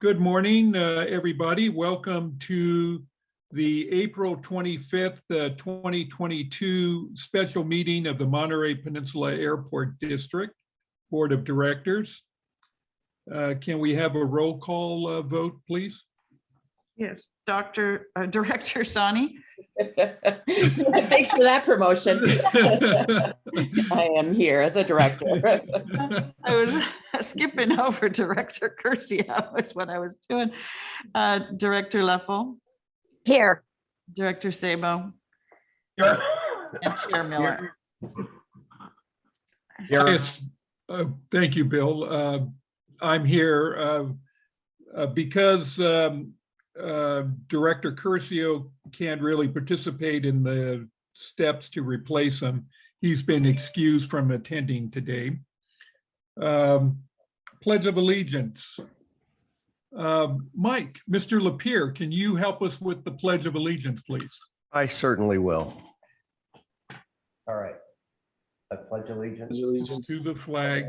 Good morning, everybody. Welcome to the April 25th, 2022 special meeting of the Monterey Peninsula Airport District Board of Directors. Can we have a roll call vote, please? Yes, Director Sani. Thanks for that promotion. I am here as a director. I was skipping over Director Curcio is what I was doing. Director Leffel. Here. Director Sabo. And Chair Miller. Yes, thank you, Bill. I'm here because Director Curcio can't really participate in the steps to replace him. He's been excused from attending today. Pledge of Allegiance. Mike, Mr. Lapierre, can you help us with the Pledge of Allegiance, please? I certainly will. All right. I pledge allegiance to the flag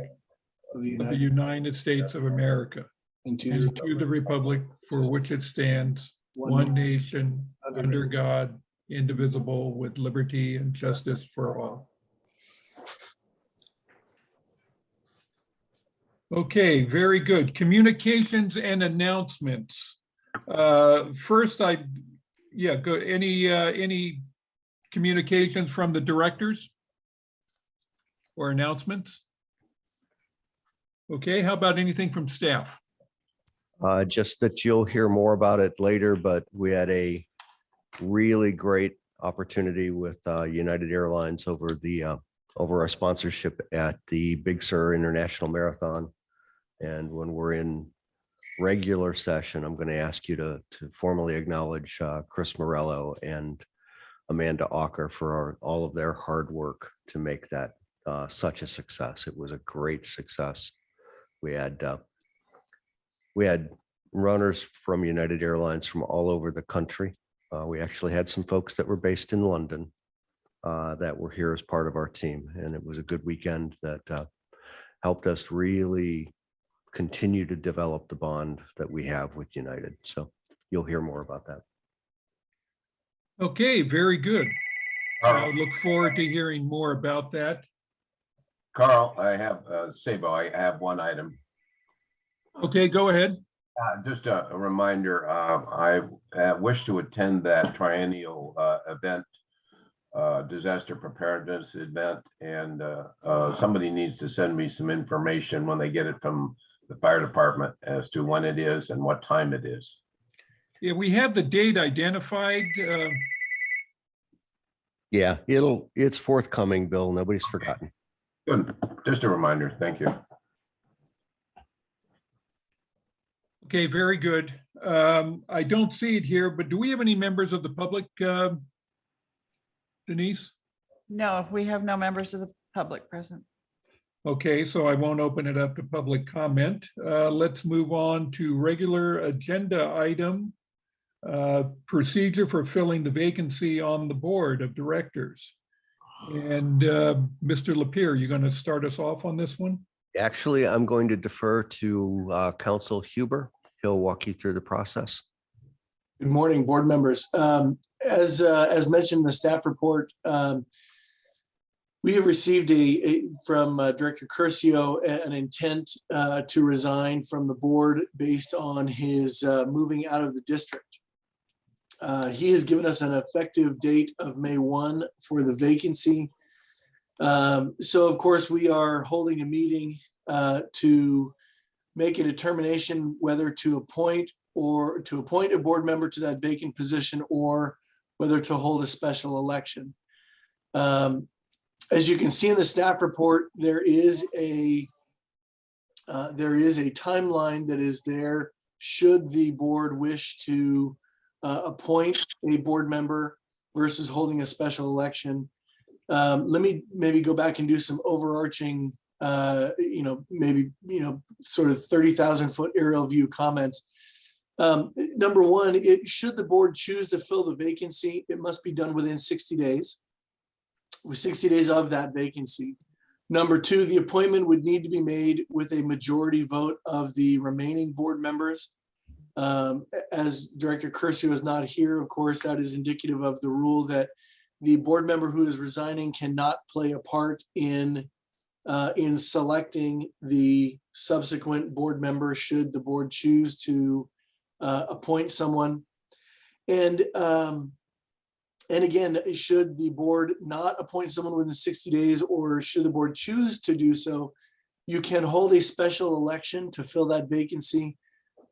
of the United States of America and to the republic for which it stands, one nation, under God, indivisible, with liberty and justice for all. Okay, very good. Communications and announcements. First, go. Any communications from the directors or announcements? Okay, how about anything from staff? just that you'll hear more about it later, but we had a really great opportunity with United Airlines over our sponsorship at the Big Sur International Marathon. And when we're in regular session, I'm going to ask you to formally acknowledge Chris Morello and Amanda Ocker for all of their hard work to make that such a success. It was a great success. We had runners from United Airlines from all over the country. We actually had some folks that were based in London that were here as part of our team. And it was a good weekend that helped us really continue to develop the bond that we have with United. So you'll hear more about that. Okay, very good. I look forward to hearing more about that. Carl, I have Sabo. I have one item. Okay, go ahead. Just a reminder, I wish to attend that triennial event, disaster preparedness event, and somebody needs to send me some information when they get it from the fire department as to when it is and what time it is. Yeah, we have the date identified. Yeah, it's forthcoming, Bill. Nobody's forgotten. Good. Just a reminder. Thank you. Okay, very good. I don't see it here, but do we have any members of the public, Denise? No, we have no members of the public present. Okay, so I won't open it up to public comment. Let's move on to regular agenda item, procedure for filling the vacancy on the board of directors. And Mr. Lapierre, you're going to start us off on this one? Actually, I'm going to defer to Council Huber. He'll walk you through the process. Good morning, board members. As mentioned in the staff report, we have received from Director Curcio an intent to resign from the board based on his moving out of the district. He has given us an effective date of May 1 for the vacancy. So of course we are holding a meeting to make a determination whether to appoint a board member to that vacant position or whether to hold a special election. As you can see in the staff report, there is a timeline that is there should the board wish to appoint a board member versus holding a special election. Let me maybe go back and do some overarching, sort of 30,000-foot aerial view comments. Number one, should the board choose to fill the vacancy, it must be done within 60 days. With 60 days of that vacancy. Number two, the appointment would need to be made with a majority vote of the remaining board members. As Director Curcio is not here, of course, that is indicative of the rule that the board member who is resigning cannot play a part in selecting the subsequent board member should the board choose to appoint someone. And again, should the board not appoint someone within 60 days, or should the board choose to do so, you can hold a special election to fill that vacancy.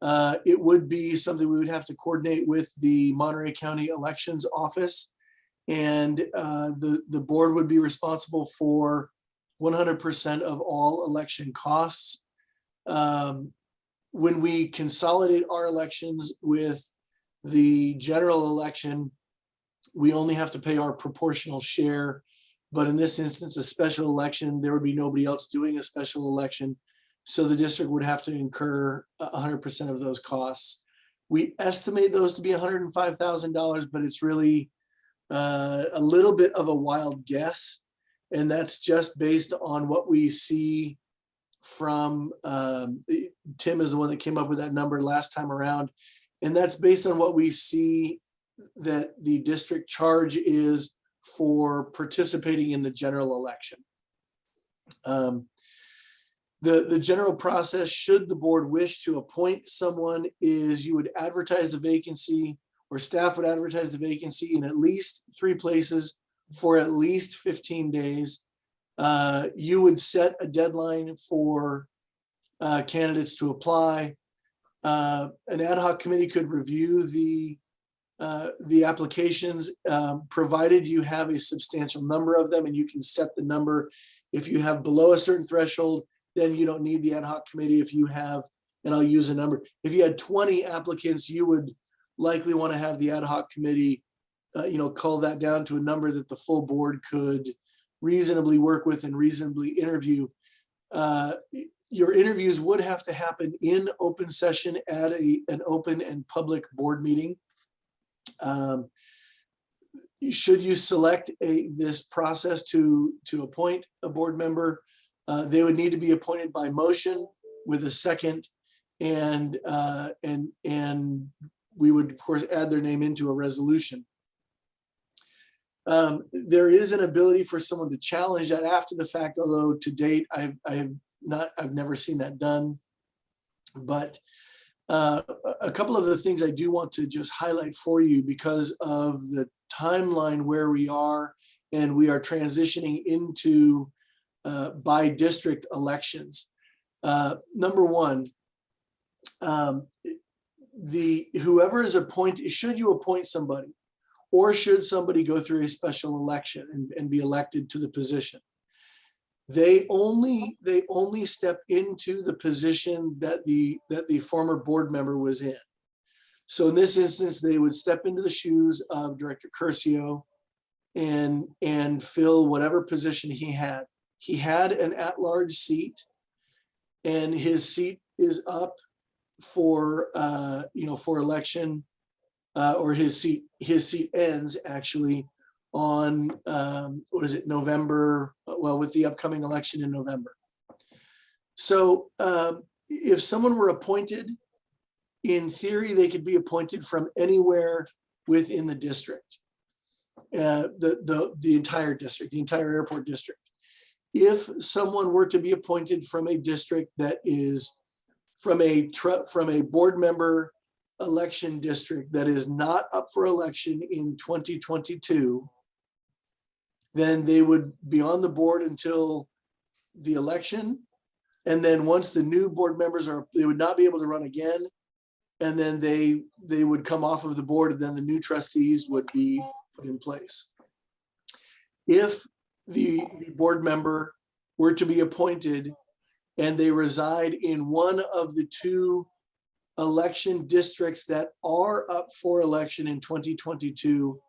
It would be something we would have to coordinate with the Monterey County Elections Office. And the board would be responsible for 100% of all election costs. When we consolidate our elections with the general election, we only have to pay our proportional share. But in this instance, a special election, there would be nobody else doing a special election. So the district would have to incur 100% of those costs. We estimate those to be $105,000, but it's really a little bit of a wild guess. And that's just based on what we see from, Tim is the one that came up with that number last time around. And that's based on what we see that the district charge is for participating in the general election. The general process, should the board wish to appoint someone, is you would advertise the vacancy, or staff would advertise the vacancy in at least 3 places for at least 15 days. You would set a deadline for candidates to apply. An ad hoc committee could review the applications, provided you have a substantial number of them, and you can set the number. If you have below a certain threshold, then you don't need the ad hoc committee. If you have, and I'll use a number, if you had 20 applicants, you would likely want to have the ad hoc committee, cull that down to a number that the full board could reasonably work with and reasonably interview. Your interviews would have to happen in open session at an open and public board meeting. Should you select this process to appoint a board member, they would need to be appointed by motion with a second, and we would of course add their name into a resolution. There is an ability for someone to challenge that after the fact, although to date I've never seen that done. But a couple of the things I do want to just highlight for you, because of the timeline where we are, and we are transitioning into by district elections. Number one, whoever is appointed, should you appoint somebody, or should somebody go through a special election and be elected to the position, they only step into the position that the former board member was in. So in this instance, they would step into the shoes of Director Curcio and fill whatever position he had. He had an at-large seat, and his seat is up for election, or his seat ends actually on November, with the upcoming election in November. So if someone were appointed, in theory, they could be appointed from anywhere within the district, the entire district, the entire airport district. If someone were to be appointed from a district that is from a board member election district that is not up for election in 2022, then they would be on the board until the election. And then once the new board members they would not be able to run again. And then they would come off of the board, and then the new trustees would be put in place. If the board member were to be appointed and they reside in one of the 2 election districts that are up for election in 2022,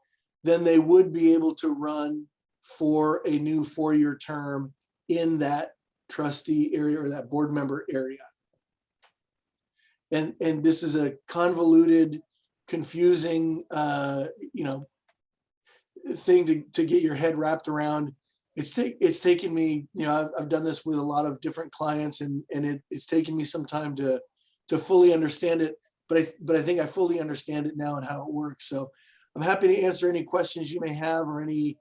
then they would be able to run for a new 4-year term in that trustee area or that board member area. And this is a convoluted, confusing, thing to get your head wrapped around. It's taken me, I've done this with a lot of different clients, and it's taken me some time to fully understand it. but I think I fully understand it now and how it works. So I'm happy to answer any questions you may have, or any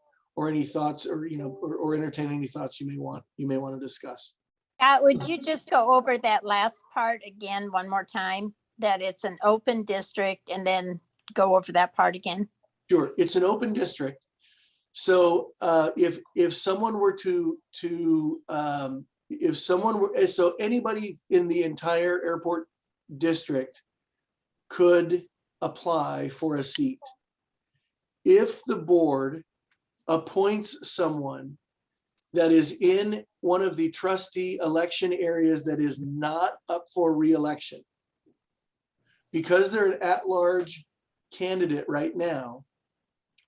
thoughts, or or entertain any thoughts you may want to discuss. Would you just go over that last part again one more time? That it's an open district, and then go over that part again? Sure, it's an open district. So if someone were so anybody in the entire airport district could apply for a seat. If the board appoints someone that is in one of the trustee election areas that is not up for re-election, because they're an at-large candidate right now,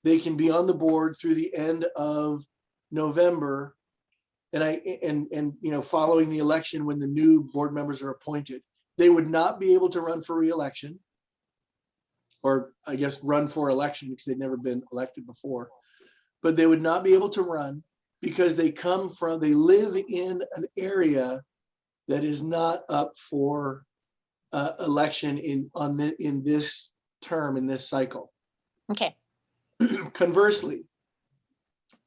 they can be on the board through the end of November, and following the election, when the new board members are appointed. They would not be able to run for re-election, or I guess run for election, because they've never been elected before. But they would not be able to run because they live in an area that is not up for election in this term, in this cycle. Okay. Conversely,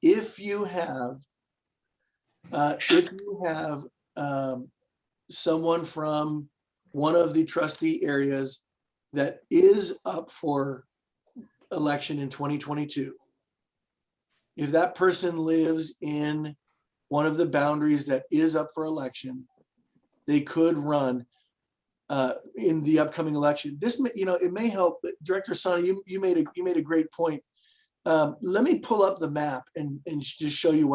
if you have someone from one of the trustee areas that is up for election in 2022, if that person lives in one of the boundaries that is up for election, they could run in the upcoming election. This, it may help. Director Sana, you made a great point. Let me pull up the map and just show you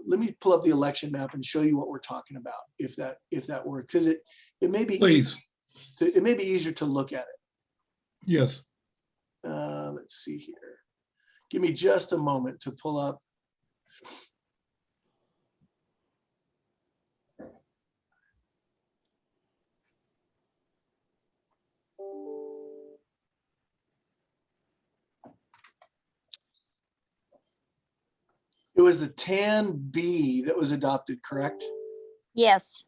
let me pull up the election map and show you what we're talking about, if that works, because it may be Please. it may be easier to look at it. Yes. Let's see here. Give me just a moment to pull up. It was the TAN B that was adopted, correct? Yes.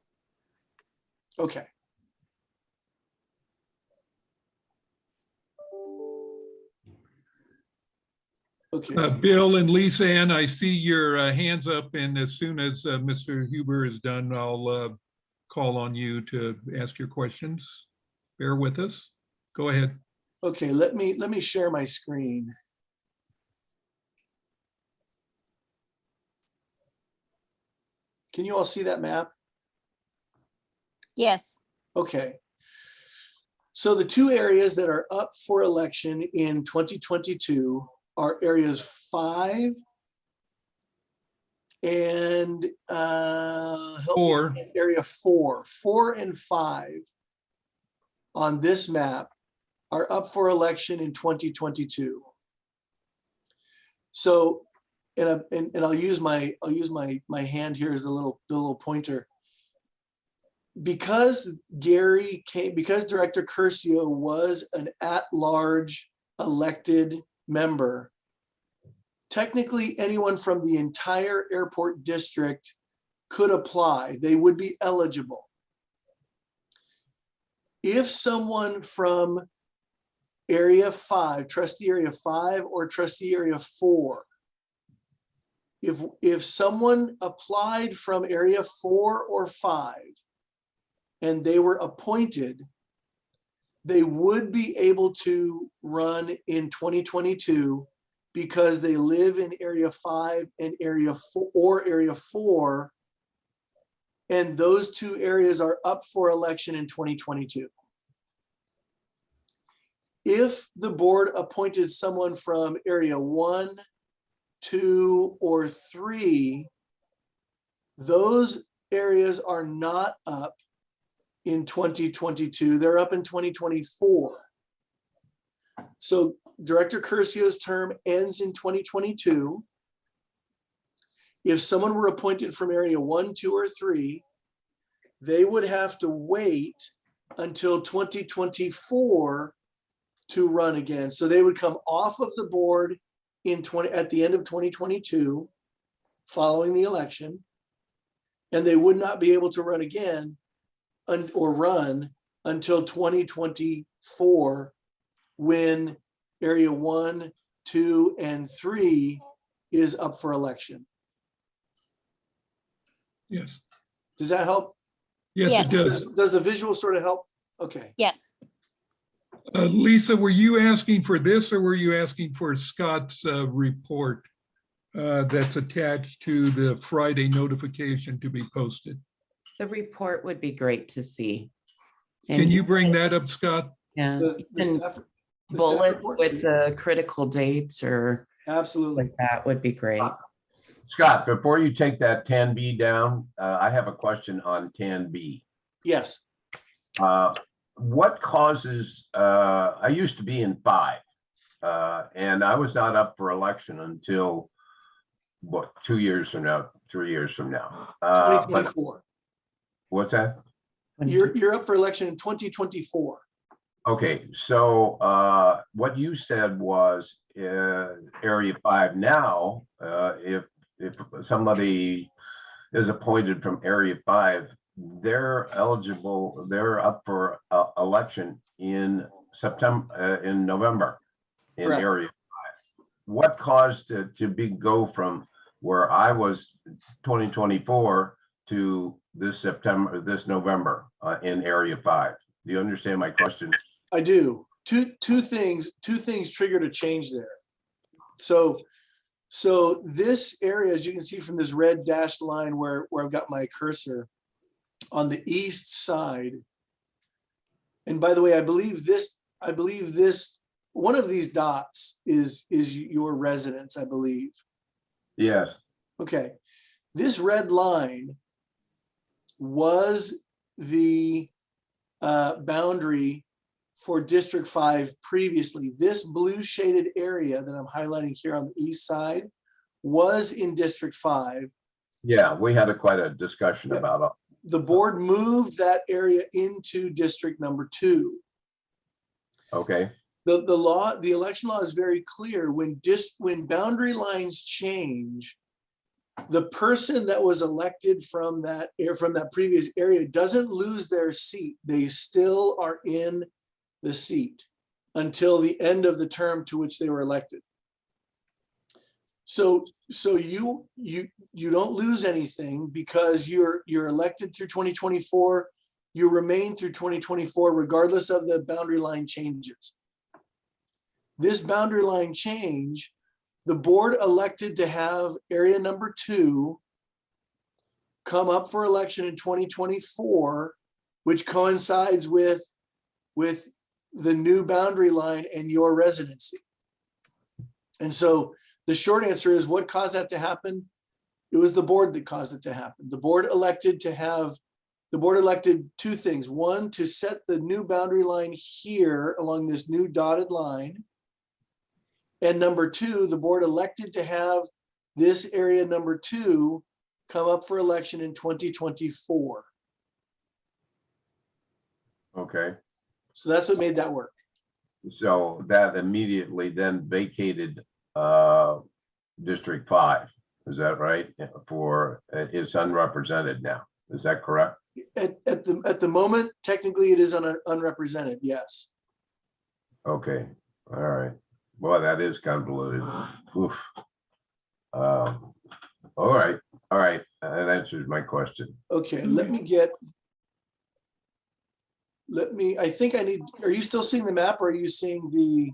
Okay. Okay. Bill and Lisa Ann, I see your hands up, and as soon as Mr. Huber is done, I'll call on you to ask your questions. Bear with us. Go ahead. Okay, let me share my screen. Can you all see that map? Yes. Okay. So the two areas that are up for election in 2022 are areas 5 and area 4. 4 and 5 on this map are up for election in 2022. So, and I'll use my hand here as the little pointer. Because Director Curcio was an at-large elected member, technically anyone from the entire airport district could apply. They would be eligible. If someone from area 5, trustee area 5 or trustee area 4, if someone applied from area 4 or 5 and they were appointed, they would be able to run in 2022 because they live in area 5 and area 4 or area 4, and those two areas are up for election in 2022. If the board appointed someone from area 1, 2, or 3, those areas are not up in 2022, they're up in 2024. So Director Curcio's term ends in 2022. If someone were appointed from area 1, 2, or 3, they would have to wait until 2024 to run again. So they would come off of the board at the end of 2022, following the election, and they would not be able to run again or run until 2024, when area 1, 2, and 3 is up for election. Yes, Does that help? yes, Yes. it does. Does the visual sort of help? Okay. Yes. Lisa, were you asking for this or were you asking for Scott's report that's attached to the Friday notification to be posted? The report would be great to see. Can And you bring that up, Scott? yeah, The and staff bullets report? with the critical dates or Absolutely. like that would be great. Scott, before you take that 10B down, I have a question on 10B. Yes. What causes, I used to be in 5, and I was not up for election until, what, 2 years from now, 3 years from now. But 2024. what's that? You're up for election in 2024. Okay, so what you said was area 5 now, if somebody is appointed from area 5, they're eligible, they're up for election in September, in November, in Correct. area 5. What caused it to go from where I was 2024 to this September, this November in area 5? Do you understand my question? I do. Two things triggered a change there. So this area, as you can see from this red dashed line where I've got my cursor on the east side. And by the way, I believe this, one of these dots is your residence, I believe. Yes. Okay. This red line was the boundary for District 5 previously. This blue shaded area that I'm highlighting here on the east side was in District 5. Yeah, we had quite a discussion about it. The board moved that area into District number 2. Okay. The election law is very clear. When boundary lines change, the person that was elected from that previous area doesn't lose their seat. They still are in the seat until the end of the term to which they were elected. So you don't lose anything because you're elected through 2024. You remain through 2024 regardless of the boundary line changes. This boundary line change, the board elected to have area number 2 come up for election in 2024, which coincides with the new boundary line and your residency. And so the short answer is, what caused that to happen? It was the board that caused it to happen. The board elected 2 things. One, to set the new boundary line here along this new dotted line. And number 2, the board elected to have this area number 2 come up for election in 2024. Okay. So that's what made that work. So that immediately then vacated District 5. Is that right? For it's unrepresented now. Is that correct? At the moment, technically it is unrepresented, yes. Okay. All right. Well, that is convoluted. Oof. All right. All right. That answers my question. Okay, I think I need, are you still seeing the map or are you seeing the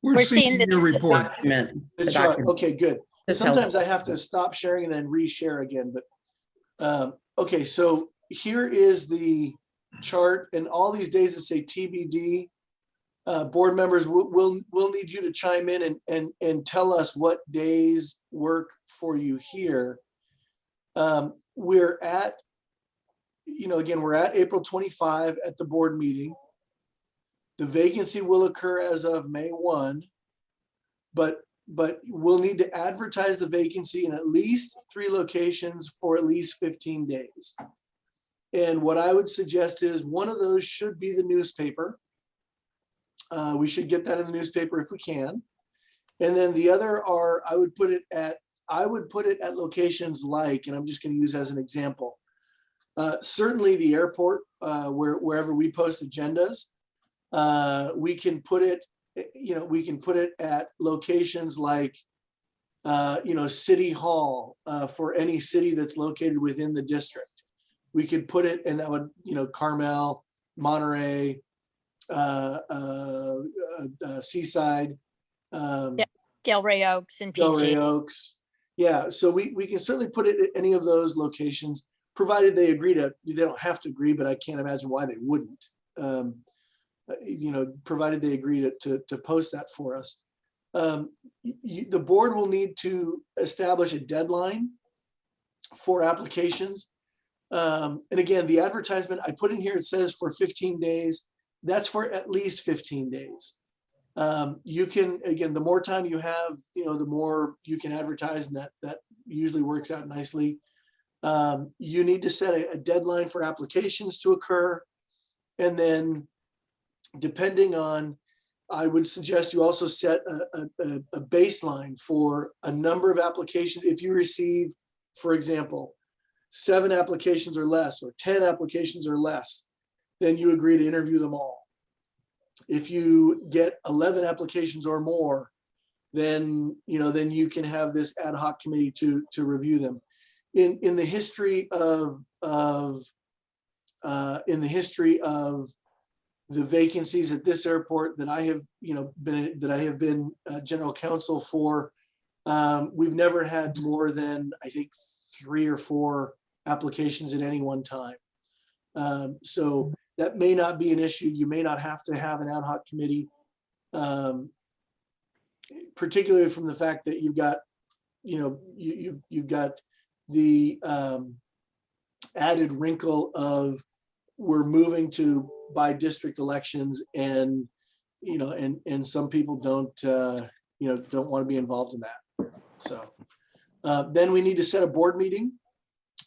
We're seeing your report. Document. the The chart? document. Okay, good. Just Sometimes help. I have to stop sharing and then reshare again, but okay, so here is the chart and all these days that say TBD. Board members, we'll need you to chime in and tell us what days work for you here. We're at, again, we're at April 25 at the board meeting. The vacancy will occur as of May 1, but we'll need to advertise the vacancy in at least 3 locations for at least 15 days. And what I would suggest is one of those should be the newspaper. We should get that in the newspaper if we can. And then the other are, I would put it at locations like, and I'm just going to use as an example, Certainly the airport, wherever we post agendas, we can put it, we can put it at locations like, City Hall, for any city that's located within the district. We could put it, and that would, Carmel, Monterey, Seaside, Delray Oaks and Delray PG. Oaks. Yeah, so we can certainly put it at any of those locations, provided they agree to, they don't have to agree, but I can't imagine why they wouldn't. Provided they agree to post that for us. The board will need to establish a deadline for applications. And again, the advertisement I put in here, it says for 15 days. That's for at least 15 days. You can, again, the more time you have, the more you can advertise, and that usually works out nicely. You need to set a deadline for applications to occur. And then depending on, I would suggest you also set a baseline for a number of applications. If you receive, for example, 7 applications or less, or 10 applications or less, then you agree to interview them all. If you get 11 applications or more, then you can have this ad hoc committee to review them. In the history of the vacancies at this airport that I have been general counsel for, we've never had more than, I think, 3 or 4 applications at any one time. So that may not be an issue. You may not have to have an ad hoc committee, particularly from the fact that you've got, you've got the added wrinkle of we're moving to by district elections, and and some people don't want to be involved in that. So then we need to set a board meeting,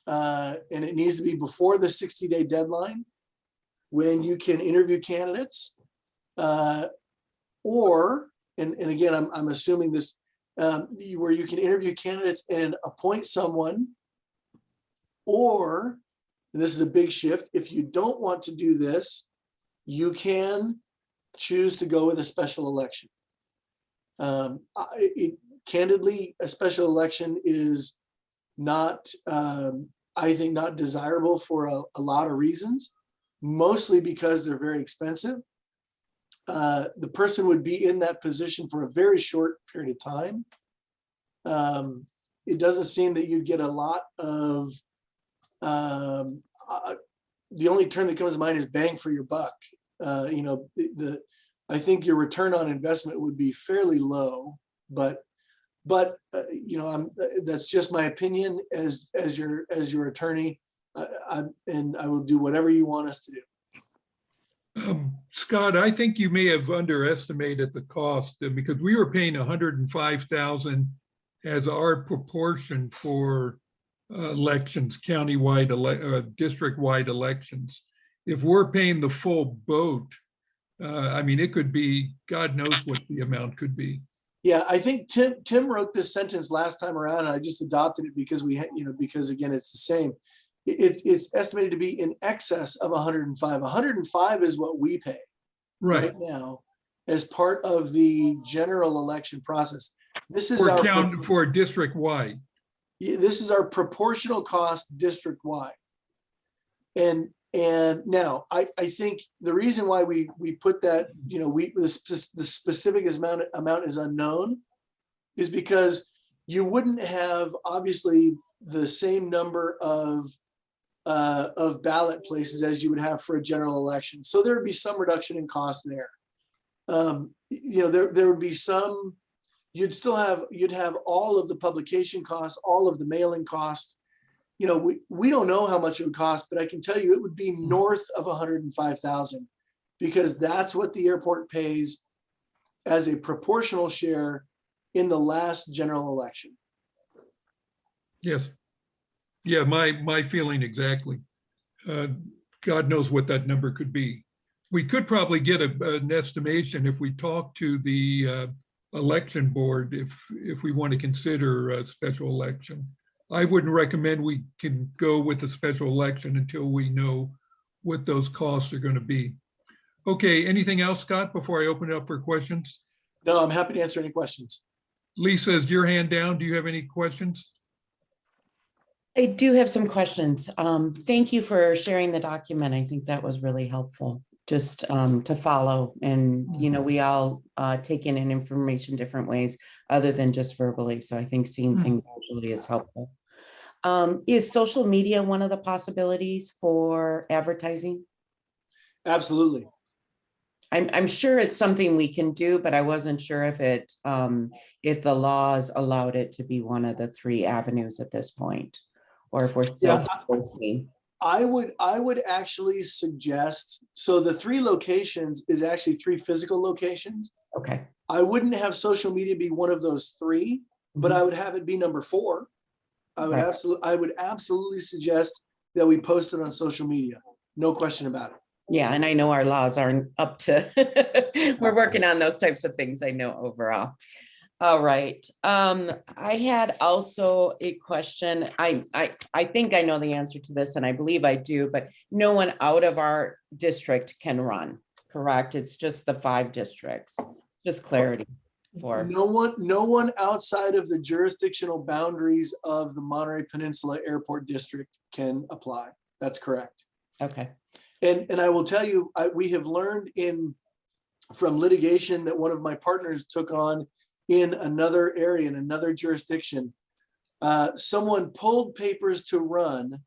and it needs to be before the 60-day deadline, when you can interview candidates, or and again, I'm assuming this, where you can interview candidates and appoint someone, or, and this is a big shift, if you don't want to do this, you can choose to go with a special election. Candidly, a special election is not, I think, not desirable for a lot of reasons, mostly because they're very expensive. The person would be in that position for a very short period of time. It doesn't seem that you'd get a lot of, the only term that comes to mind is bang for your buck. I think your return on investment would be fairly low, but that's just my opinion as your attorney, and I will do whatever you want us to do. Scott, I think you may have underestimated the cost, because we were paying $105,000 as our proportion for elections, countywide, district-wide elections. If we're paying the full boat, I mean, it could be, God knows what the amount could be. Yeah, I think Tim wrote this sentence last time around, and I just adopted it because we had, because again, it's the same. It's estimated to be in excess of 105. 105 is what we pay right now as part of the general election process. This is for district-wide. This is our proportional cost district-wide. And now I think the reason why we put that, the specific amount is unknown, is because you wouldn't have obviously the same number of ballot places as you would have for a general election. So there would be some reduction in cost there. There would be some, you'd have all of the publication costs, all of the mailing costs. We don't know how much it would cost, but I can tell you it would be north of 105,000, because that's what the airport pays as a proportional share in the last general election. Yes. Yeah, my feeling exactly. God knows what that number could be. We could probably get an estimation if we talk to the election board, if we want to consider a special election. I wouldn't recommend we can go with a special election until we know what those costs are going to be. Okay, anything else, Scott, before I open it up for questions? No, I'm happy to answer any questions. Lisa, is your hand down? Do you have any questions? I do have some questions. Thank you for sharing the document. I think that was really helpful just to follow. And, you know, we all take in information different ways other than just verbally. So I think seeing things visually is helpful. Is social media one of the possibilities for advertising? Absolutely. I'm sure it's something we can do, but I wasn't sure if it if the laws allowed it to be one of the 3 avenues at this point, or if we're still posting. I would actually suggest, so the 3 locations is actually 3 physical locations. Okay. I wouldn't have social media be one of those 3, but I would have it be number 4. I would absolutely suggest that we post it on social media. No question about it. Yeah, and I know our laws aren't up to, we're working on those types of things, I know overall. All right. I had also a question. I think I know the answer to this, and I believe I do, but no one out of our district can run, correct? It's just the 5 districts, just clarity for. No one outside of the jurisdictional boundaries of the Monterey Peninsula Airport District can apply. That's correct. Okay. And I will tell you, we have learned from litigation that one of my partners took on in another area, in another jurisdiction. Someone pulled papers to run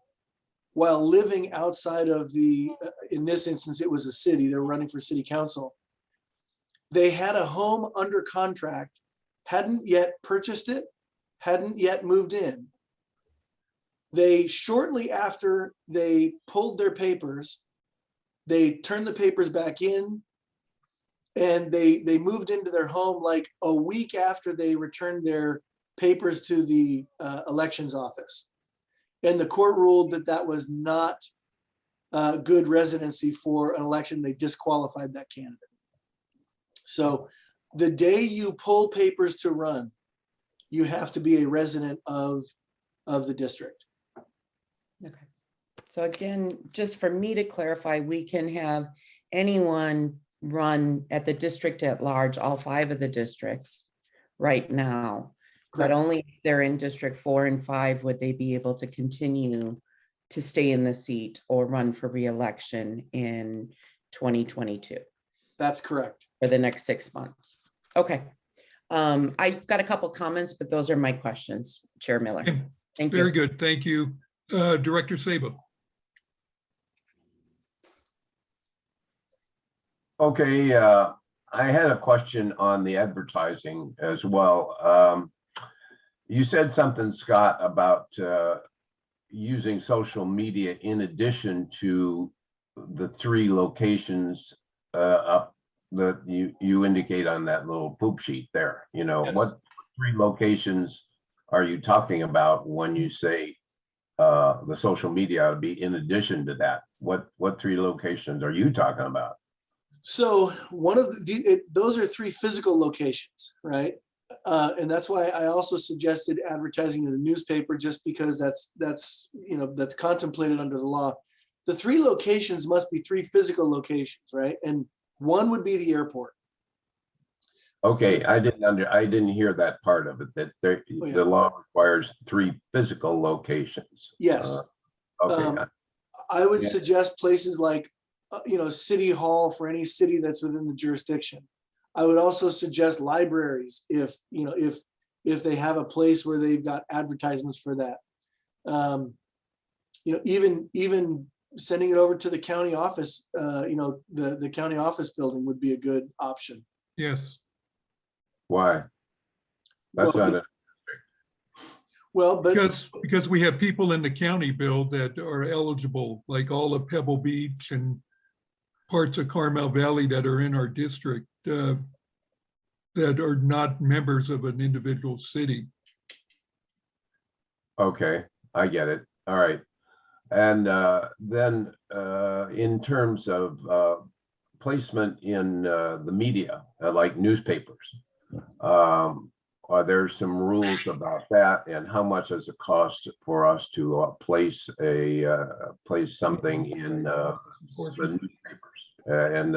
while living outside of in this instance, it was a city. They were running for city council. They had a home under contract, hadn't yet purchased it, hadn't yet moved in. They, shortly after they pulled their papers, they turned the papers back in, and they moved into their home like a week after they returned their papers to the elections office. And the court ruled that that was not good residency for an election. They disqualified that candidate. So the day you pull papers to run, you have to be a resident of the district. Okay. So again, just for me to clarify, we can have anyone run at the district at large, all 5 of the districts right now, but only if they're in District 4 and 5 would they be able to continue to stay in the seat or run for re-election in 2022. That's correct. For the next 6 months. Okay. I got a couple comments, but those are my questions, Chair Miller. Thank you. Very good. Thank you. Director Sabo. Okay, I had a question on the advertising as well. You said something, Scott, about using social media in addition to the 3 locations up that you indicate on that little poop sheet there. You know, Yes. What 3 locations are you talking about when you say the social media ought to be in addition to that? What 3 locations are you talking about? So one of those are 3 physical locations, right? And that's why I also suggested advertising in the newspaper, just because that's contemplated under the law. The 3 locations must be 3 physical locations, right? And one would be the airport. Okay, I didn't hear that part of it, that the law requires 3 physical locations. Yes. Okay. I would suggest places like, City Hall for any city that's within the jurisdiction. I would also suggest libraries if they have a place where they've got advertisements for that. Even sending it over to the county office, the county office building would be a good option. Yes. Why? That's Well, not it. Well, but Because we have people in the county, Bill, that are eligible, like all of Pebble Beach and parts of Carmel Valley that are in our district that are not members of an individual city. Okay, I get it. All right. And then in terms of placement in the media, like newspapers, are there some rules about that, and how much does it cost for us to place something in the newspapers? I'm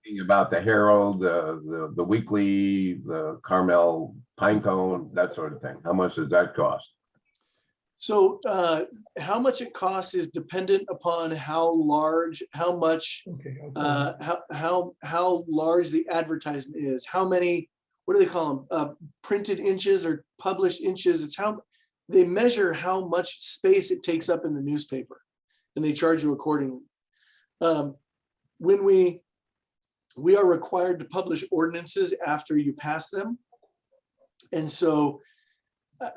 thinking about the Herald, the Weekly, the Carmel Pinecone, that sort of thing. How much does that cost? So how much it costs is dependent upon how large, how much, Okay. how large the advertisement is, how many, what do they call them? Printed inches or published inches. It's how they measure how much space it takes up in the newspaper, and they charge you accordingly. When we are required to publish ordinances after you pass them. And so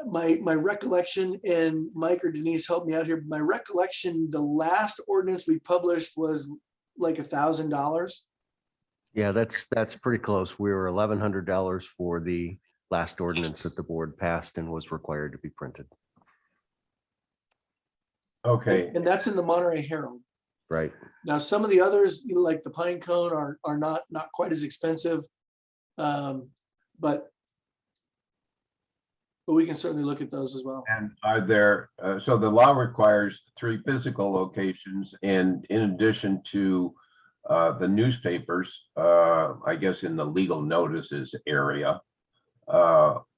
my recollection, and Mike or Denise helped me out here, my recollection, the last ordinance we published was like $1,000. Yeah, that's pretty close. We were $1,100 for the last ordinance that the board passed and was required to be printed. Okay, And that's in the Monterey Herald. Right. Now, some of the others, you know, like the pine cone, are not quite as expensive, but we can certainly look at those as well. and are there, so the law requires 3 physical locations, and in addition to the newspapers, I guess in the legal notices area,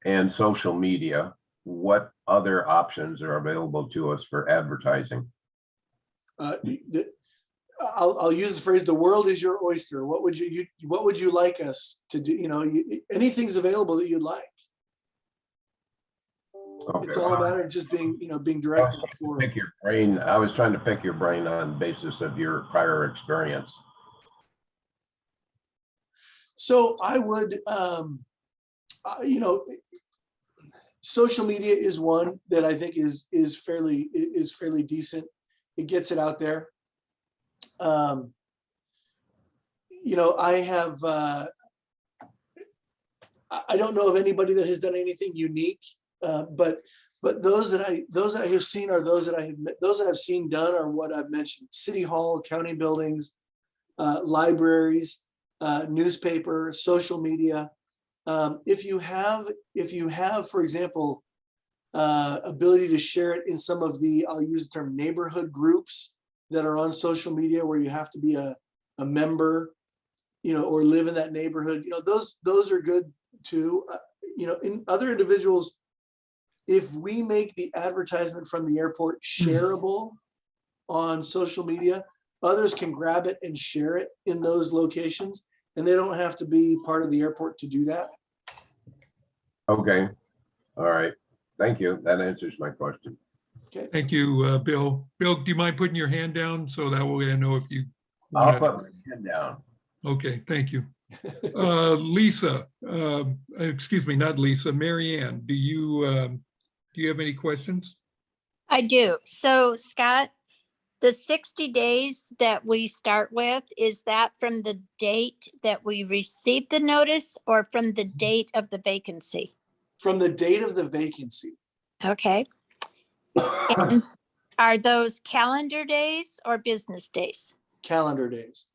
and social media, what other options are available to us for advertising? I'll use the phrase, the world is your oyster. What would you like us to do? You know, anything's available that you'd like. Okay, It's all well, about it just being, you know, being I was directed trying to for. pick your brain. I was trying to pick your brain on the basis of your prior experience. So I would, you know, social media is one that I think is fairly decent. It gets it out there. You know, I have, I don't know of anybody that has done anything unique, but those that I have seen are those that I've seen done are what I've mentioned: city hall, county buildings, libraries, newspaper, social media. If you have, for example, ability to share it in some of the, I'll use the term neighborhood groups that are on social media, where you have to be a member, you know, or live in that neighborhood, you know, those are good too. You know, in other individuals, if we make the advertisement from the airport shareable on social media, others can grab it and share it in those locations, and they don't have to be part of the airport to do that. Okay, all right, thank you. That answers my question. Okay. Thank you, Bill. Bill, do you mind putting your hand down so that way I know if you? I'll wanna- put my hand down. Okay, thank you. Lisa, excuse me, not Lisa, Mary Ann, do you have any questions? I do. So Scott, the 60 days that we start with, is that from the date that we received the notice or from the date of the vacancy? From the date of the vacancy. Okay. And are those calendar days or business days? Calendar days.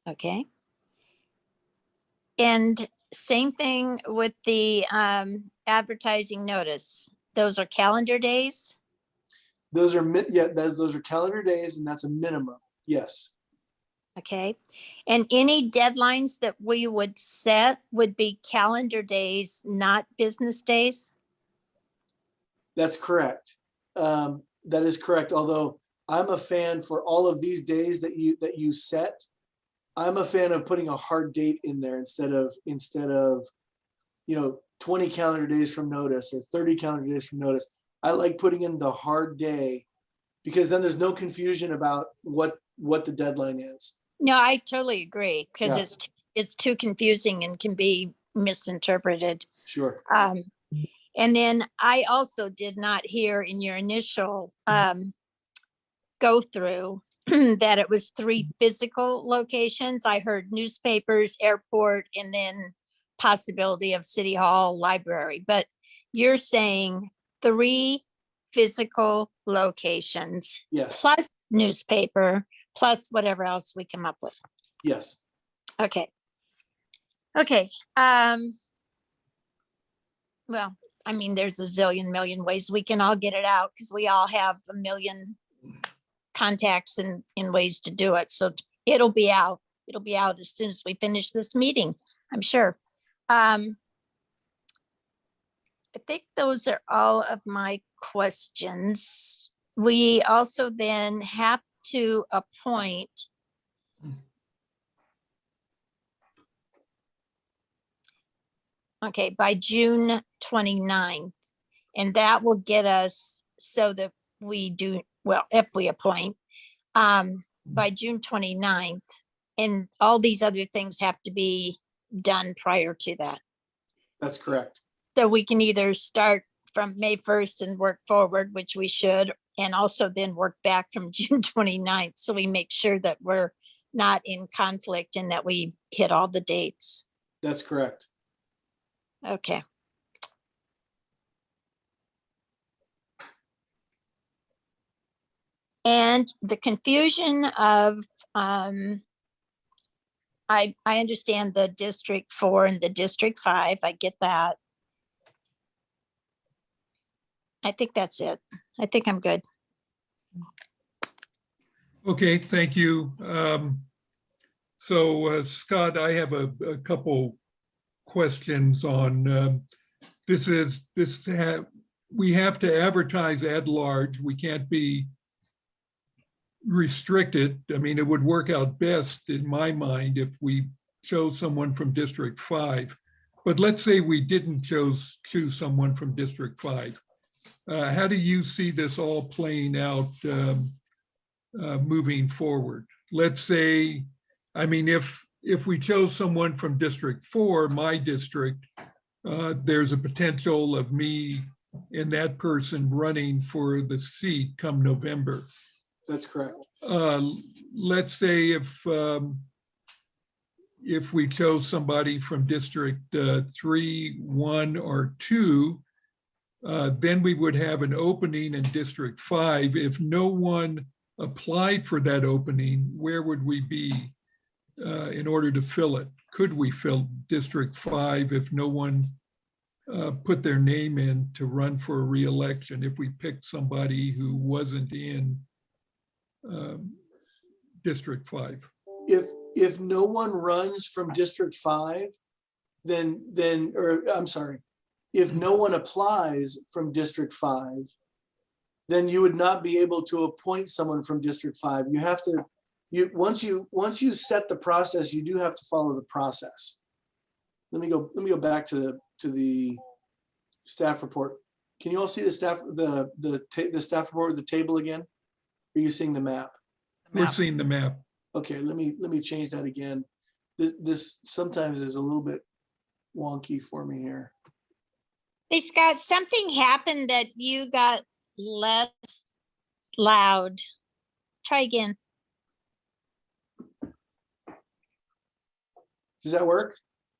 Okay. And same thing with the advertising notice. Those are calendar days? Those are, those are calendar days, and that's a minimum. Yes. Okay. And any deadlines that we would set would be calendar days, not business days? That's correct. That is correct. Although I'm a fan for all of these days that you set. I'm a fan of putting a hard date in there instead of, you know, 20 calendar days from notice or 30 calendar days from notice. I like putting in the hard day, because then there's no confusion about what the deadline is. No, I totally agree, because Yeah. it's too confusing and can be misinterpreted. Sure. And then I also did not hear in your initial go through that it was 3 physical locations. I heard newspapers, airport, and then possibility of city hall, library. But you're saying 3 physical locations Yes. plus newspaper plus whatever else we come up with. Yes. Okay. Okay. Well, I mean, there's a zillion million ways we can all get it out because we all have a million contacts and in ways to do it. So it'll be out. It'll be out as soon as we finish this meeting, I'm sure. I think those are all of my questions. We also then have to appoint by June 29th. And that will get us so that we do, well, if we appoint by June 29th. And all these other things have to be done prior to that. That's correct. So we can either start from May 1st and work forward, which we should, and also then work back from June 29th. So we make sure that we're not in conflict and that we've hit all the dates. That's correct. Okay. And the confusion of, I understand the District 4 and the District 5. I get that. I think that's it. I think I'm good. Okay, thank you. So Scott, I have a couple questions on we have to advertise at large. We can't be restricted. I mean, it would work out best in my mind if we chose someone from District 5. But let's say we didn't choose someone from District 5. How do you see this all playing out moving forward? Let's say, I mean, if we chose someone from District 4, my district, there's a potential of me and that person running for the seat come November. That's correct. Let's say if we chose somebody from District 3, 1, or 2, then we would have an opening in District 5. If no one applied for that opening, where would we be in order to fill it? Could we fill District 5 if no one put their name in to run for a re-election, if we picked somebody who wasn't in District 5? If no one runs from District 5, if no one applies from District 5, then you would not be able to appoint someone from District 5. You have to, once you set the process, you do have to follow the process. Let me go back to the staff report. Can you all see the staff report with the table again? Are you seeing the map? We're seeing the map. Okay, let me change that again. This sometimes is a little bit wonky for me here. Hey, Scott, something happened that you got less loud. Try again. Does that work?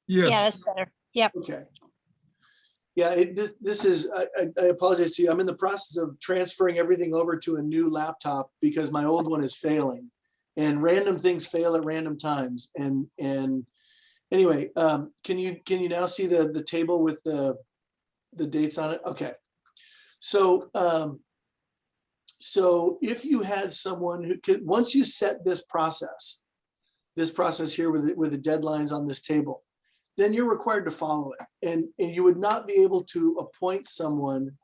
Yeah. Yeah, that's better. Yep. Okay. Yeah, this is, I apologize to you. I'm in the process of transferring everything over to a new laptop because my old one is failing, and random things fail at random times. And anyway, can you now see the table with the dates on it? Okay. So so if you had someone who could, once you set this process here with the deadlines on this table, then you're required to follow it. And you would not be able to appoint someone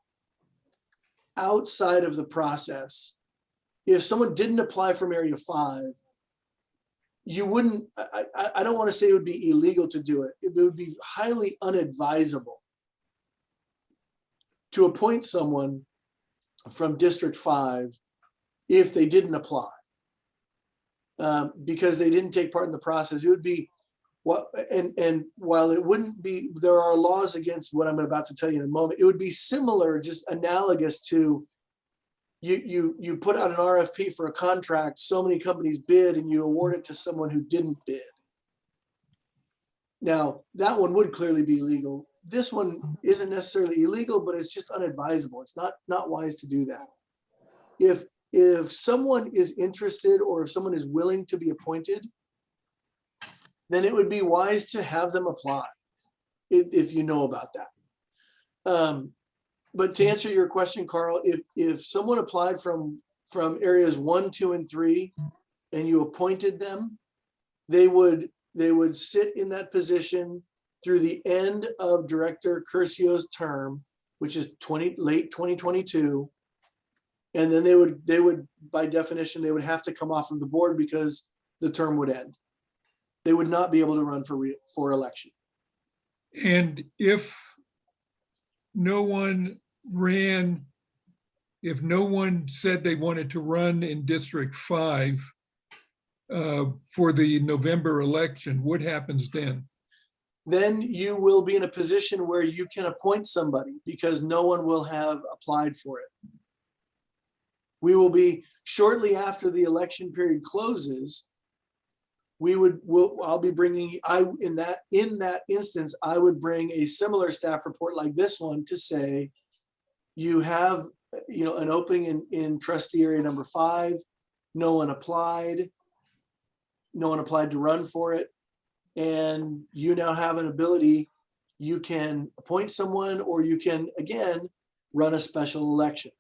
outside of the process. If someone didn't apply from Area 5, you wouldn't, I don't want to say it would be illegal to do it. It would be highly unadvisable to appoint someone from District 5 if they didn't apply. Because they didn't take part in the process. It would be, and while it wouldn't be, there are laws against what I'm about to tell you in a moment. It would be similar, just analogous to you put out an RFP for a contract, so many companies bid, and you award it to someone who didn't bid. Now, that one would clearly be illegal. This one isn't necessarily illegal, but it's just unadvisable. It's not wise to do that. If someone is interested, or if someone is willing to be appointed, then it would be wise to have them apply if you know about that. But to answer your question, Carl, if someone applied from areas 1, 2, and 3, and you appointed them, they would sit in that position through the end of Director Curcio's term, which is late 2022. And then they would, by definition, they would have to come off of the board because the term would end. They would not be able to run for election. And if no one ran, if no one said they wanted to run in District 5 for the November election, what happens then? Then you will be in a position where you can appoint somebody because no one will have applied for it. We will be shortly after the election period closes. I'll be bringing, in that instance, I would bring a similar staff report like this one to say, you have, an opening in trustee area number 5. No one applied. No one applied to run for it. And you now have an ability, you can appoint someone, or you can, again, run a special election.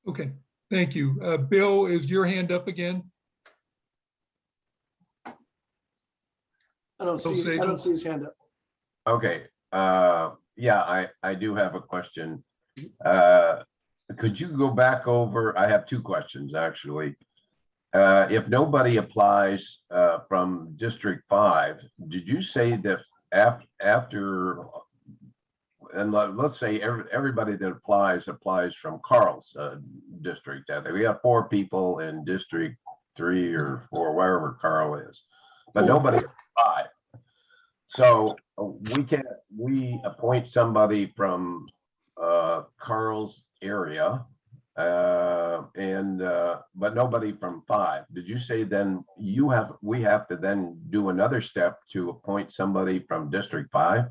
Okay, thank you. Bill, is your hand up again? I don't see his hand up. Okay, yeah, I do have a question. Could you go back over, I have 2 questions, actually. If nobody applies from District 5, did you say that after, and let's say everybody that applies from Carl's district? We have 4 people in District 3 or 4, wherever Carl is, but nobody applied. So we appoint somebody from Carl's area, but nobody from 5. Did you say then we have to then do another step to appoint somebody from District 5?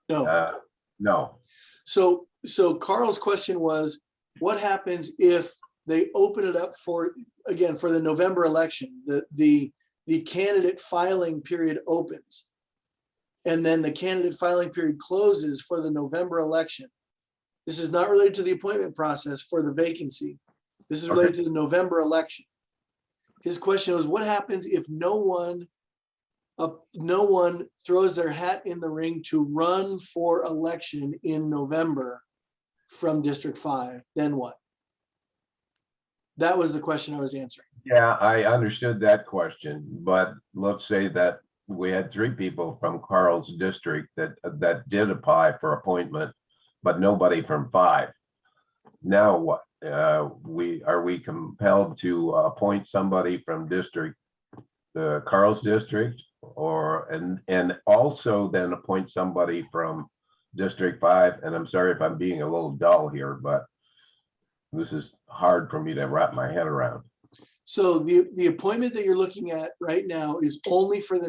No. No. So Carl's question was, what happens if they open it up for the November election? The candidate filing period opens, and then the candidate filing period closes for the November election. This is not related to the appointment process for the vacancy. This is related to the November election. His question was, what happens if no one throws their hat in the ring to run for election in November from District 5? Then what? That was the question I was answering. Yeah, I understood that question, but let's say that we had 3 people from Carl's district that did apply for appointment, but nobody from 5. Now what? Are we compelled to appoint somebody from Carl's district, and also then appoint somebody from District 5? And I'm sorry if I'm being a little dull here, but this is hard for me to wrap my head around. So the appointment that you're looking at right now is only for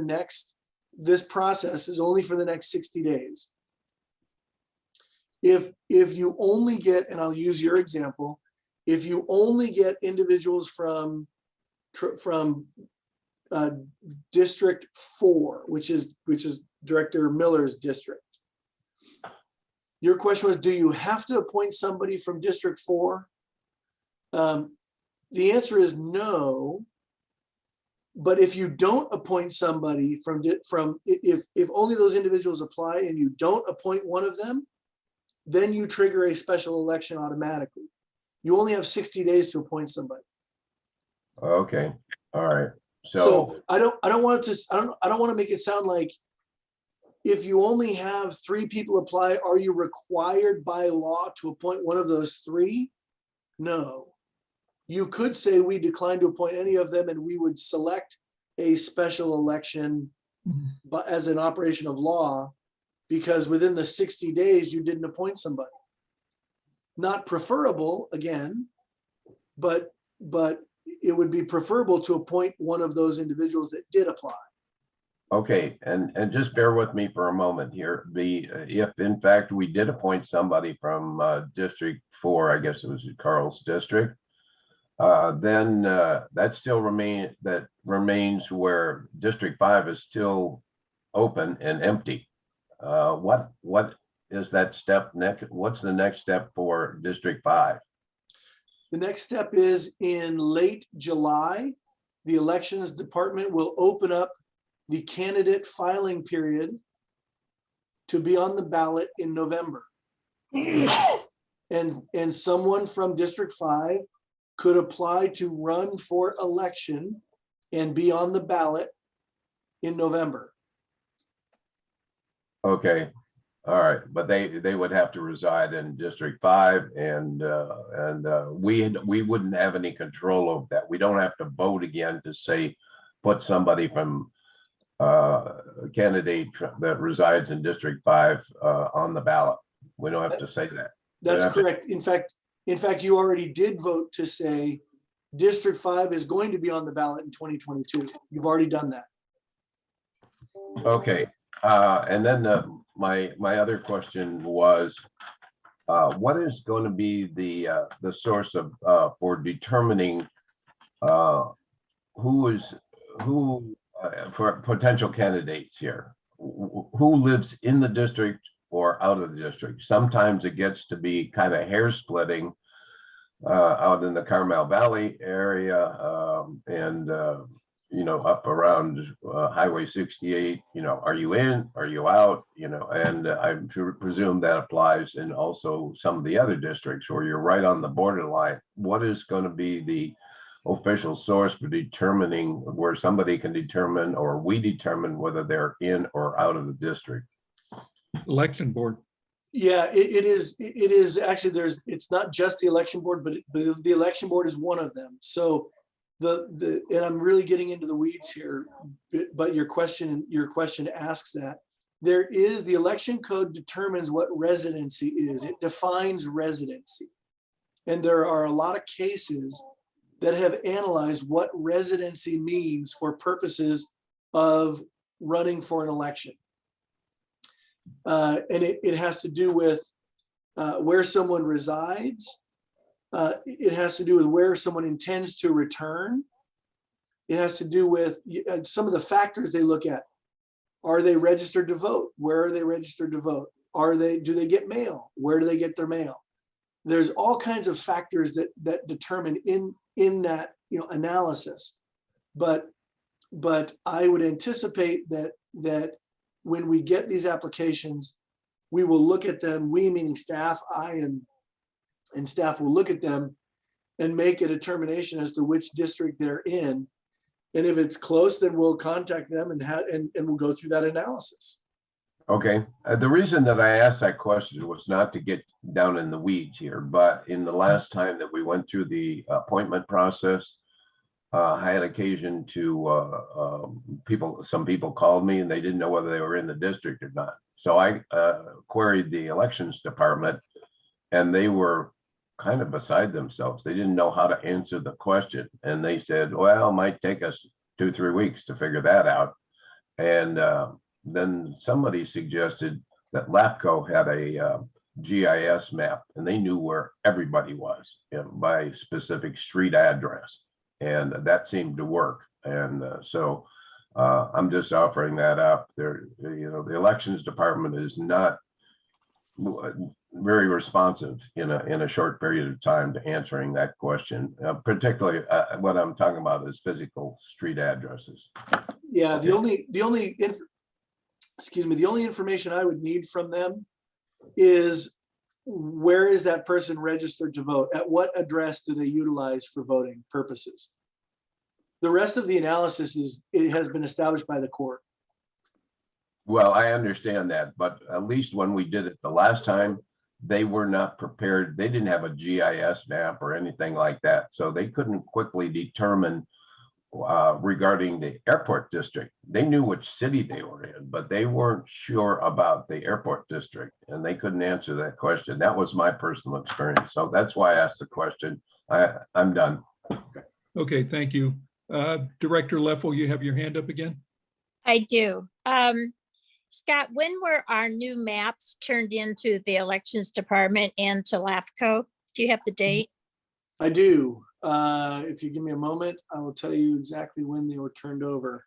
this process is only for the next 60 days. If you only get, and I'll use your example, if you only get individuals from District 4, which is Director Miller's district. Your question was, do you have to appoint somebody from District 4? The answer is no. But if you don't appoint somebody if only those individuals apply and you don't appoint one of them, then you trigger a special election automatically. You only have 60 days to appoint somebody. Okay, all right. So I don't want to make it sound like if you only have 3 people apply, are you required by law to appoint one of those 3? No. You could say we decline to appoint any of them and we would select a special election but as an operation of law, because within the 60 days you didn't appoint somebody. Not preferable, again, but it would be preferable to appoint one of those individuals that did apply. Okay, and just bear with me for a moment here. If in fact we did appoint somebody from District 4, I guess it was Carl's district, then that still remains where District 5 is still open and empty. What is that step next? What's the next step for District 5? The next step is in late July, the elections department will open up the candidate filing period to be on the ballot in November. And someone from District 5 could apply to run for election and be on the ballot in November. Okay, all right, but they would have to reside in District 5, and we wouldn't have any control over that. We don't have to vote again to say, put somebody from candidate that resides in District 5 on the ballot. We don't have to say that. That's That's it. correct. In fact, you already did vote to say District 5 is going to be on the ballot in 2022. You've already done that. Okay, and then my other question was, what is going to be the source of for determining who for potential candidates here? Who lives in the district or out of the district? Sometimes it gets to be kind of hair splitting out in the Carmel Valley area, and up around Highway 68, are you in, are you out, and I presume that applies in also some of the other districts where you're right on the borderline. What is going to be the official source for determining where somebody can determine, or we determine whether they're in or out of the district? Election board. Yeah, it is actually, it's not just the election board, but the election board is one of them. So and I'm really getting into the weeds here, but your question asks that. The election code determines what residency is. It defines residency. And there are a lot of cases that have analyzed what residency means for purposes of running for an election. And it has to do with where someone resides. It has to do with where someone intends to return. It has to do with some of the factors they look at. Are they registered to vote? Where are they registered to vote? Do they get mail? Where do they get their mail? There's all kinds of factors that determine in that analysis. But I would anticipate that when we get these applications, we will look at them, we meaning staff, and staff will look at them and make a determination as to which district they're in. And if it's close, then we'll contact them and we'll go through that analysis. Okay, the reason that I asked that question was not to get down in the weeds here, but in the last time that we went through the appointment process, I had occasion to some people called me and they didn't know whether they were in the district or not. So I queried the elections department, and they were kind of beside themselves. They didn't know how to answer the question. And they said, well, it might take us 2-3 weeks to figure that out. And then somebody suggested that LAFCO had a GIS map, and they knew where everybody was by specific street address. And that seemed to work. And so I'm just offering that up there. The elections department is not very responsive in a short period of time to answering that question. Particularly what I'm talking about is physical street addresses. Yeah, Okay. the only information I would need from them is, where is that person registered to vote? At what address do they utilize for voting purposes? The rest of the analysis has been established by the court. Well, I understand that, but at least when we did it the last time, they were not prepared. They didn't have a GIS map or anything like that. So they couldn't quickly determine regarding the airport district. They knew which city they were in, but they weren't sure about the airport district, and they couldn't answer that question. That was my personal experience. So that's why I asked the question. I'm done. Okay, thank you. Director Leffel, you have your hand up again? I do. Scott, when were our new maps turned into the elections department and to LAFCO? Do you have the date? I do. If you give me a moment, I will tell you exactly when they were turned over.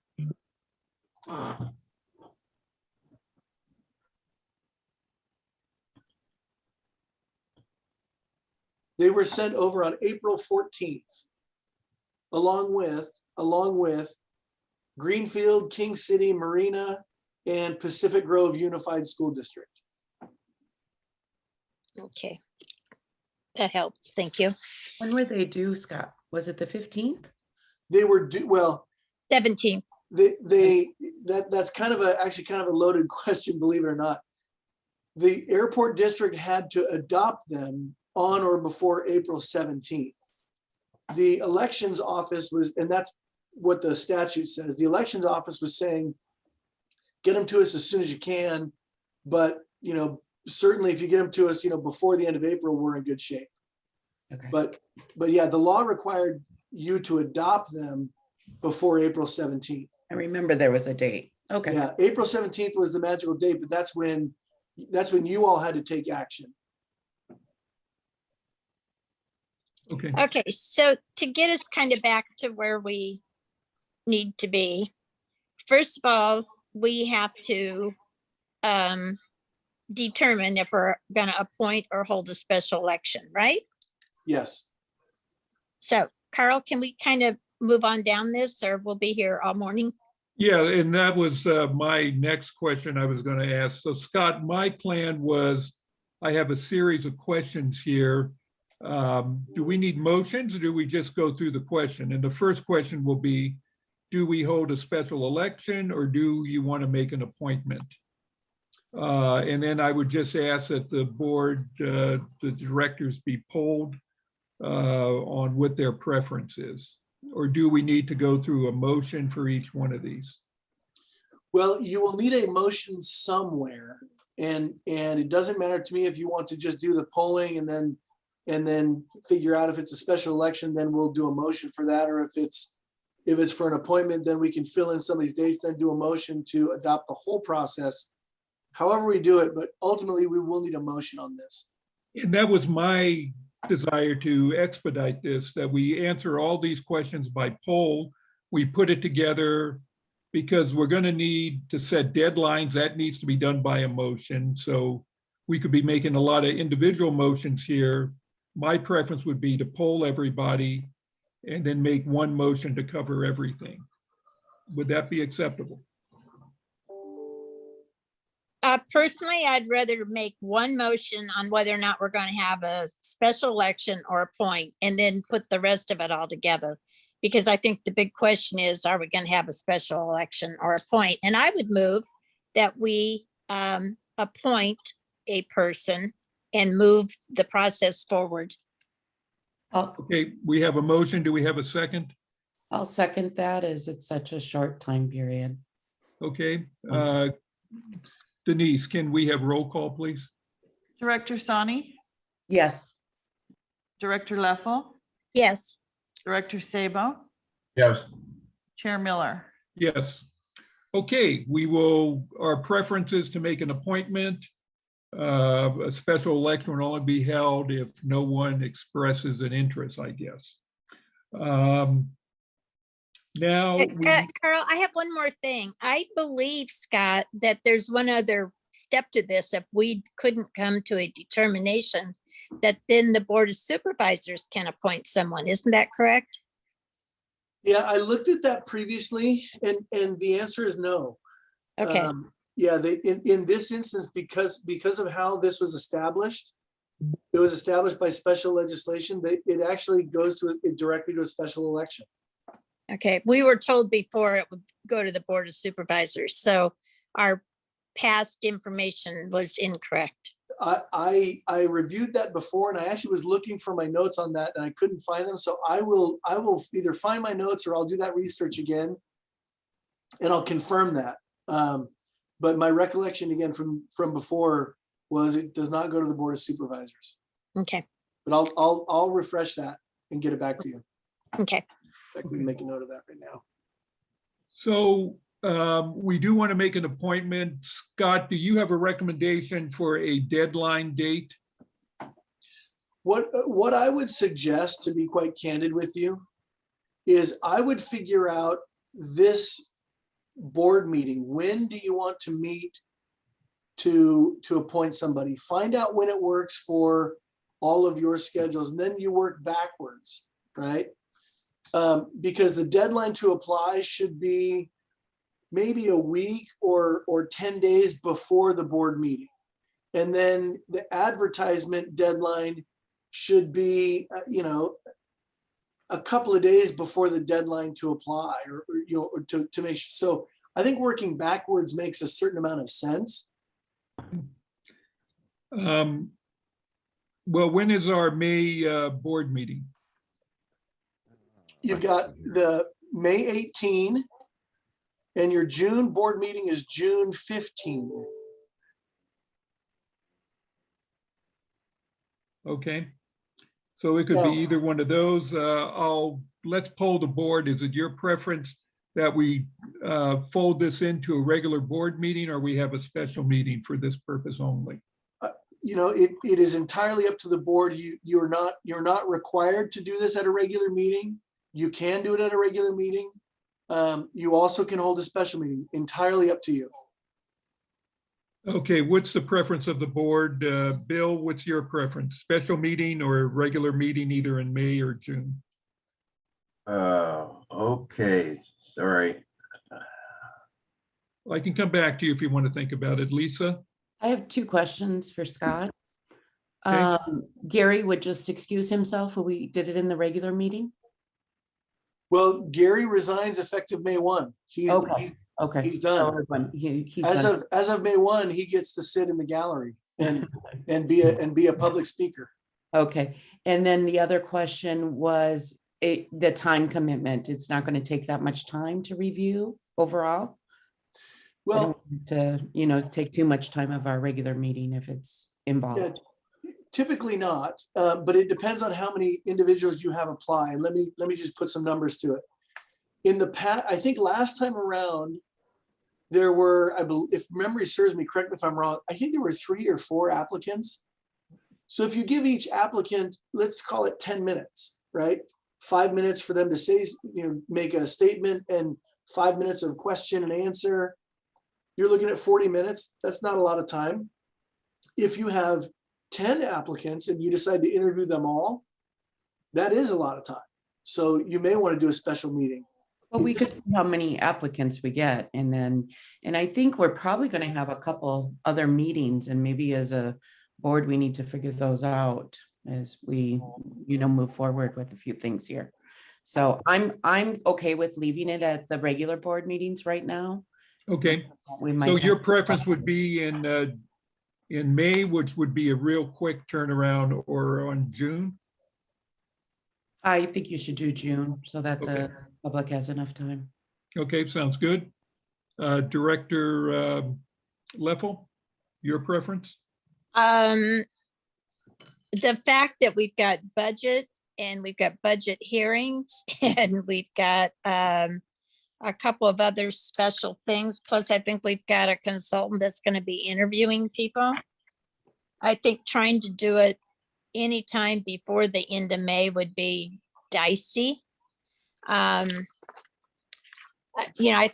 They were sent over on April 14th, along with Greenfield, King City, Marina, and Pacific Grove Unified School District. Okay. That helps. Thank you. When were they due, Scott? Was it the 15th? They were due, well, 17th. that's kind of actually kind of a loaded question, believe it or not. The airport district had to adopt them on or before April 17th. The elections office was, and that's what the statute says, the elections office was saying, get them to us as soon as you can, but certainly if you get them to us, before the end of April, we're in good shape. Okay. But yeah, the law required you to adopt them before April 17th. I remember there was a date. Okay. Yeah, April 17th was the magical date, but that's when you all had to take action. Okay, Okay, so to get us kind of back to where we need to be, first of all, we have to determine if we're going to appoint or hold a special election, right? Yes. So Carl, can we kind of move on down this, or we'll be here all morning? yeah, and that was my next question I was going to ask. So Scott, my plan was, I have a series of questions here. Do we need motions or do we just go through the question? And the first question will be, do we hold a special election or do you want to make an appointment? And then I would just ask that the board, the directors be polled on what their preference is. Or do we need to go through a motion for each one of these? Well, you will need a motion somewhere, and it doesn't matter to me if you want to just do the polling and then figure out if it's a special election, then we'll do a motion for that, or if it's for an appointment, then we can fill in some of these dates, then do a motion to adopt the whole process. However we do it, but ultimately we will need a motion on this. And that was my desire to expedite this, that we answer all these questions by poll. We put it together because we're going to need to set deadlines. That needs to be done by a motion. So we could be making a lot of individual motions here. My preference would be to poll everybody and then make one motion to cover everything. Would that be acceptable? Personally, I'd rather make one motion on whether or not we're going to have a special election or appoint, and then put the rest of it all together. Because I think the big question is, are we going to have a special election or appoint? And I would move that we appoint a person and move the process forward. Okay, we have a motion. Do we have a second? I'll second that, as it's such a short time period. Okay. Denise, can we have roll call, please? Director Sani, Yes. Director Leffel, Yes. Director Sabo, Yes. Chair Miller. Yes. Okay, our preference is to make an appointment. A special election will only be held if no one expresses an interest, I guess. Now, Carl, I have one more thing. I believe, Scott, that there's one other step to this. If we couldn't come to a determination, that then the Board of Supervisors can appoint someone. Isn't that correct? Yeah, I looked at that previously, and the answer is no. Okay. Yeah, in this instance, because of how this was established, it was established by special legislation. It actually goes directly to a special election. Okay. We were told before it would go to the Board of Supervisors. So our past information was incorrect. I reviewed that before, and I actually was looking for my notes on that, and I couldn't find them. So I will either find my notes or I'll do that research again, and I'll confirm that. But my recollection again from before was it does not go to the Board of Supervisors. Okay. But I'll refresh that and get it back to you. Okay. In fact, we can make a note of that right now. so we do want to make an appointment. Scott, do you have a recommendation for a deadline date? What I would suggest, to be quite candid with you, is I would figure out this board meeting. When do you want to meet to appoint somebody? Find out when it works for all of your schedules, and then you work backwards, right? Because the deadline to apply should be maybe a week or 10 days before the board meeting. And then the advertisement deadline should be, a couple of days before the deadline to apply or to make sure. So I think working backwards makes a certain amount of sense. Well, when is our May board meeting? You've got the May 18 and your June board meeting is June 15. Okay. So it could be either one of those. Let's poll the board. Is it your preference that we fold this into a regular board meeting, or we have a special meeting for this purpose only? It is entirely up to the board. You're not required to do this at a regular meeting. You can do it at a regular meeting. You also can hold a special meeting, entirely up to you. Okay, what's the preference of the board? Bill, what's your preference? Special meeting or regular meeting either in May or June? Okay, sorry. I can come back to you if you want to think about it. Lisa? I have two questions for Scott. Okay. Gary would just excuse himself if we did it in the regular meeting? Well, Gary resigns effective May 1. Okay. He's done. He's As done. of May 1, he gets to sit in the gallery and be a public speaker. Okay, and then the other question was the time commitment. It's not going to take that much time to review overall? I don't Well, want to, take too much time of our regular meeting if it's involved. typically not, but it depends on how many individuals you have apply. And let me just put some numbers to it. In the past, I think last time around, there were, if memory serves me, correct me if I'm wrong, I think there were 3 or 4 applicants. So if you give each applicant, let's call it 10 minutes, right? 5 minutes for them to say, make a statement and 5 minutes of question and answer. You're looking at 40 minutes. That's not a lot of time. If you have 10 applicants and you decide to interview them all, that is a lot of time. So you may want to do a special meeting. But we could see how many applicants we get, and I think we're probably going to have a couple other meetings, and maybe as a board, we need to figure those out as we, move forward with a few things here. So I'm okay with leaving it at the regular board meetings right now. Okay, We might so your have- preference would be in May, which would be a real quick turnaround, or on June? I think you should do June so that Okay. the public has enough time. Okay, sounds good. Director Leffel, your preference? The fact that we've got budget and we've got budget hearings and we've got a couple of other special things. Plus, I think we've got a consultant that's going to be interviewing people. I think trying to do it anytime before the end of May would be dicey. I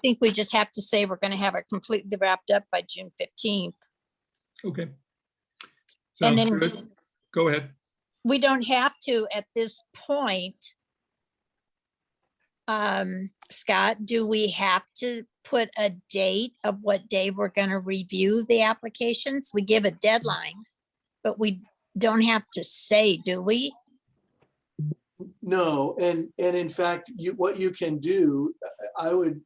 think we just have to say we're going to have it completely wrapped up by June 15th. Okay. And Sounds then good. Go ahead. we don't have to at this point. Scott, do we have to put a date of what day we're going to review the applications? We give a deadline, but we don't have to say, do we? No, and in fact, what you can do,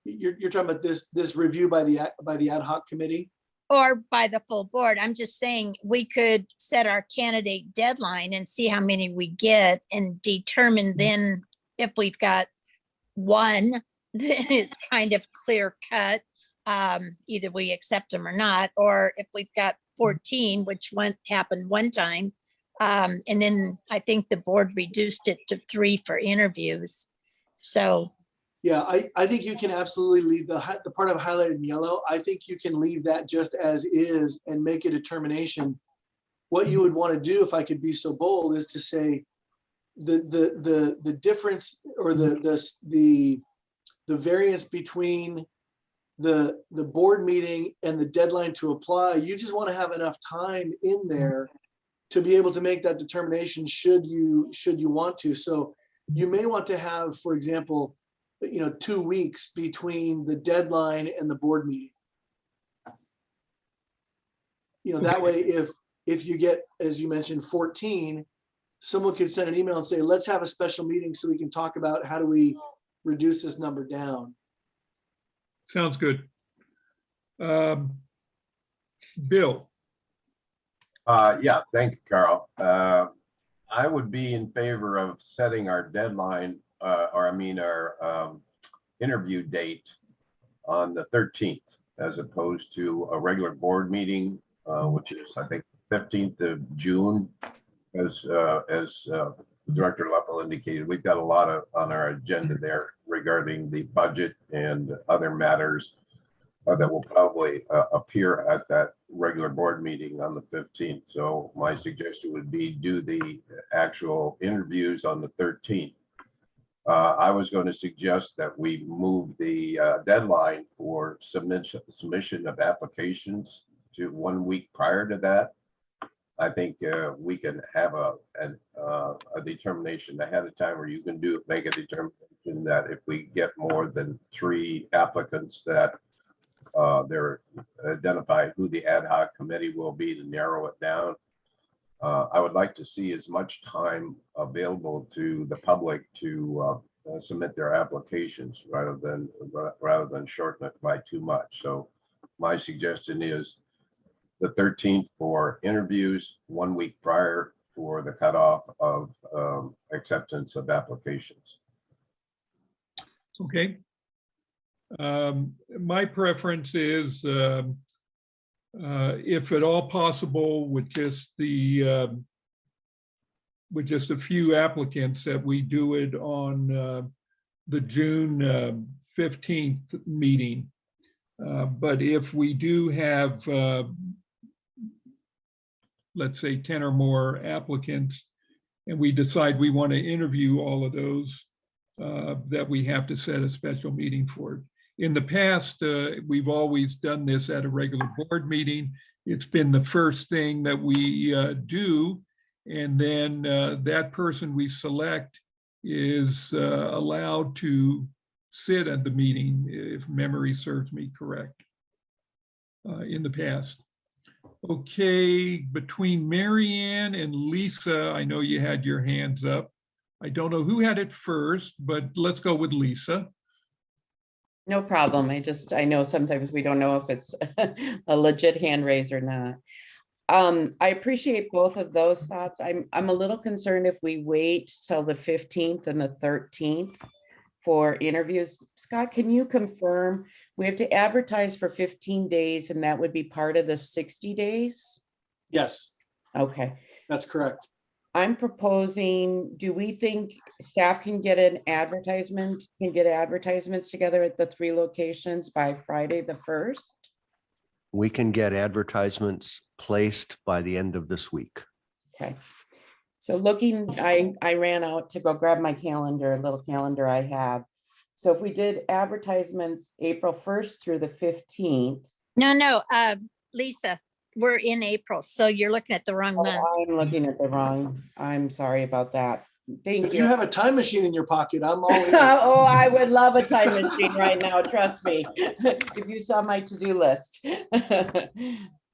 you're talking about this review by the ad hoc committee? Or by the full board. I'm just saying we could set our candidate deadline and see how many we get and determine then if we've got one, then it's kind of clear cut. Either we accept them or not, or if we've got 14, which happened one time. And then I think the board reduced it to 3 for interviews. So. Yeah, I think you can absolutely leave the part of highlighted in yellow. I think you can leave that just as is and make a determination. What you would want to do, if I could be so bold, is to say the difference or the variance between the board meeting and the deadline to apply. You just want to have enough time in there to be able to make that determination should you want to. So you may want to have, for example, 2 weeks between the deadline and the board meeting. That way, if you get, as you mentioned, 14, someone could send an email and say, let's have a special meeting so we can talk about how do we reduce this number down. Sounds good. Bill, Yeah, thank you, Carl. I would be in favor of setting our deadline, our interview date on the 13th, as opposed to a regular board meeting, which is, I think, 15th of June. As Director Leffel indicated, we've got a lot on our agenda there regarding the budget and other matters that will probably appear at that regular board meeting on the 15th. So my suggestion would be do the actual interviews on the 13th. I was going to suggest that we move the deadline for submission of applications to 1 week prior to that. I think we can have a determination ahead of time, or you can make a determination that if we get more than 3 applicants, that they're identified who the ad hoc committee will be to narrow it down. I would like to see as much time available to the public to submit their applications rather than shorten it by too much. So my suggestion is the 13th for interviews, 1 week prior for the cutoff of acceptance of applications. okay. My preference is, if at all possible, with just a few applicants, that we do it on the June 15th meeting. But if we do have, let's say 10 or more applicants, and we decide we want to interview all of those, that we have to set a special meeting for it. In the past, we've always done this at a regular board meeting. It's been the first thing that we do, and then that person we select is allowed to sit at the meeting, if memory serves me correct, in the past. Okay, between Mary Ann and Lisa, I know you had your hands up. I don't know who had it first, but let's go with Lisa. No problem. I know sometimes we don't know if it's a legit hand raise or not. I appreciate both of those thoughts. I'm a little concerned if we wait till the 15th and the 13th for interviews. Scott, can you confirm we have to advertise for 15 days and that would be part of the 60 days? Yes, Okay. that's correct. I'm proposing, do we think staff can get advertisements together at the 3 locations by Friday the 1st? We can get advertisements placed by the end of this week. Okay. So looking, I ran out to go grab my calendar, a little calendar I have. So if we did advertisements April 1st through the 15th. No, Lisa, we're in April, so you're looking at the wrong month. I'm looking at the wrong, I'm sorry about that. Thank If you. you have a time machine in your pocket, I'm all in. Oh, I would love a time machine right now, trust me. If you saw my to-do list.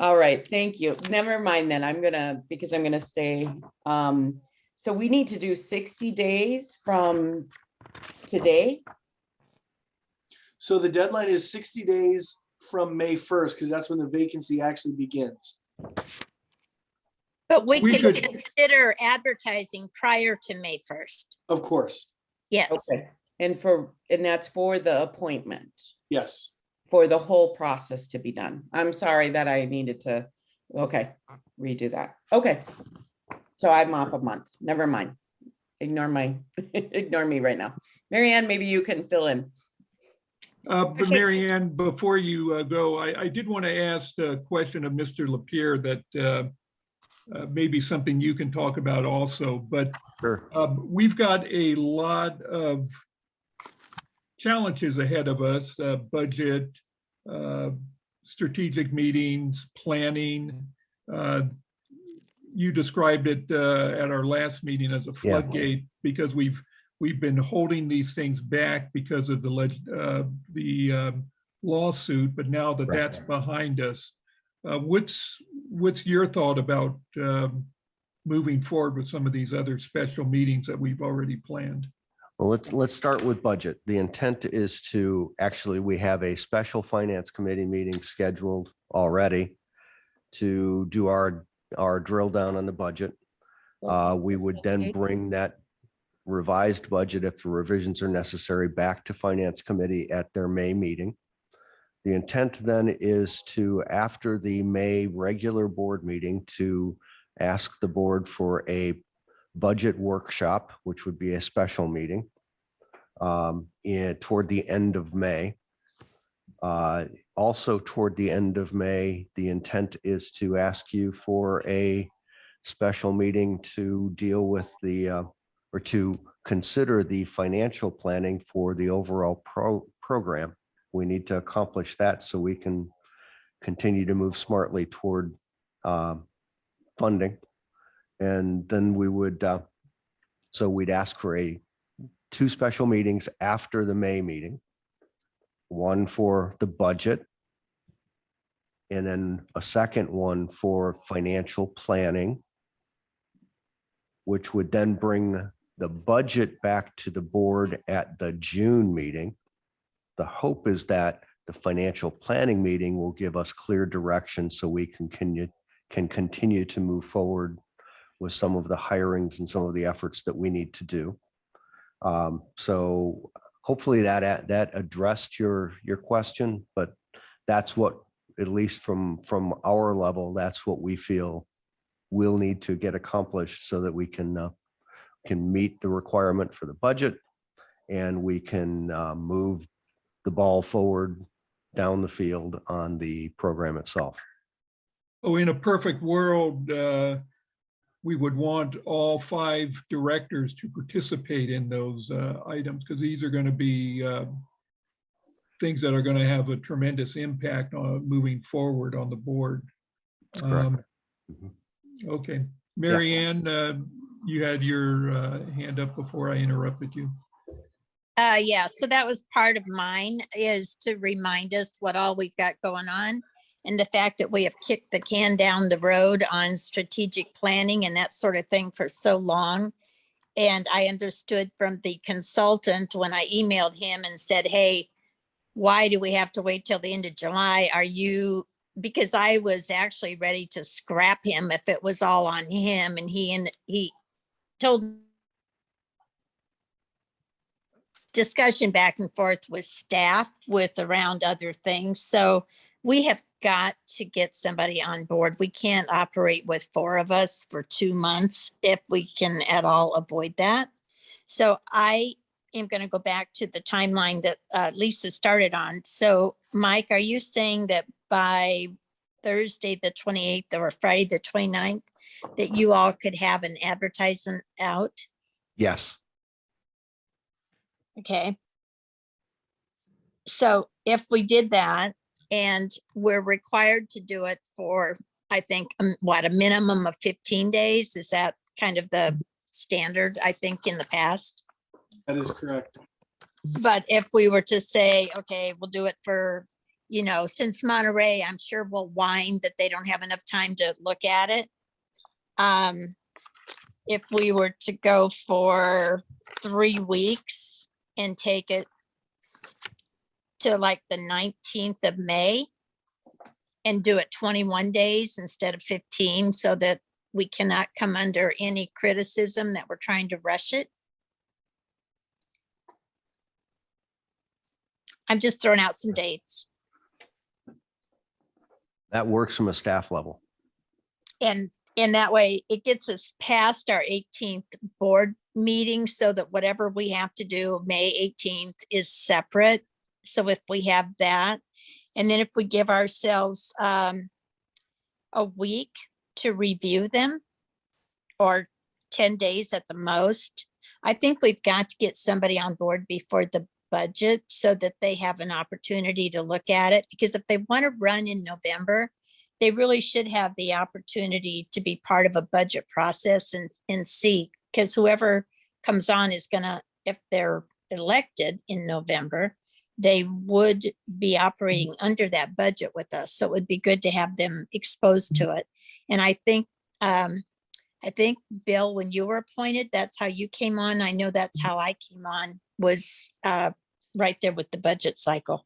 All right, thank you. Never mind then, because I'm gonna stay. So we need to do 60 days from today? So the deadline is 60 days from May 1st, because that's when the vacancy actually begins. But we We could could- consider advertising prior to May 1st. Of course, Yes. Okay, and that's for the appointment, yes. for the whole process to be done. I'm sorry that I needed to, okay, redo that. Okay. So I'm off a month, never mind. Ignore me right now. Mary Ann, maybe you can fill in. But Okay. Mary Ann, before you go, I did want to ask a question of Mr. Lapierre that maybe something you can talk about also, but Sure. we've got a lot of challenges ahead of us, budget, strategic meetings, planning. you described it at our last meeting as a Yeah. floodgate because we've been holding these things back because of the lawsuit, but now that Right. that's behind us, what's your thought about moving forward with some of these other special meetings that we've already planned? Well, let's start with budget. The intent is to, actually, we have a special finance committee meeting scheduled already to do our drill down on the budget. We would then bring that revised budget, if the revisions are necessary, back to finance committee at their May meeting. The intent then is to, after the May regular board meeting, to ask the board for a budget workshop, which would be a special meeting toward the end of May. Also toward the end of May, the intent is to ask you for a special meeting to deal with or to consider the financial planning for the overall program. We need to accomplish that so we can continue to move smartly toward funding. And then we would, so we'd ask for two special meetings after the May meeting, one for the budget, and then a second one for financial planning, which would then bring the budget back to the board at the June meeting. The hope is that the financial planning meeting will give us clear direction so we can continue to move forward with some of the hirings and some of the efforts that we need to do. So hopefully that addressed your question, but that's what, at least from our level, that's what we feel we'll need to get accomplished so that we can meet the requirement for the budget and we can move the ball forward down the field on the program itself. Oh, in a perfect world, we would want all 5 directors to participate in those items because these are going to be things that are going to have a tremendous impact on moving forward on the board. That's correct. Okay, Mary Ann, you had your hand up before I interrupted you. Yeah, so that was part of mine, is to remind us what all we've got going on. And the fact that we have kicked the can down the road on strategic planning and that sort of thing for so long. And I understood from the consultant when I emailed him and said, hey, why do we have to wait till the end of July? Because I was actually ready to scrap him if it was all on him. And he told discussion back and forth with staff with around other things. So we have got to get somebody on board. We can't operate with 4 of us for 2 months if we can at all avoid that. So I am going to go back to the timeline that Lisa started on. So Mike, are you saying that by Thursday, the 28th or Friday, the 29th, that you all could have an advertisement out? Yes. Okay. So if we did that, and we're required to do it for, I think, a minimum of 15 days, is that kind of the standard, I think, in the past? That is correct. But if we were to say, okay, we'll do it for, since Monterey, I'm sure will whine that they don't have enough time to look at it. If we were to go for 3 weeks and take it to like the 19th of May and do it 21 days instead of 15 so that we cannot come under any criticism that we're trying to rush it. I'm just throwing out some dates. That works from a staff level. And that way it gets us past our 18th board meeting so that whatever we have to do May 18th is separate. So if we have that, and then if we give ourselves a week to review them or 10 days at the most, I think we've got to get somebody on board before the budget so that they have an opportunity to look at it. Because if they want to run in November, they really should have the opportunity to be part of a budget process and see, because whoever comes on is gonna, if they're elected in November, they would be operating under that budget with us. So it would be good to have them exposed to it. And I think, Bill, when you were appointed, that's how you came on. I know that's how I came on, was right there with the budget cycle.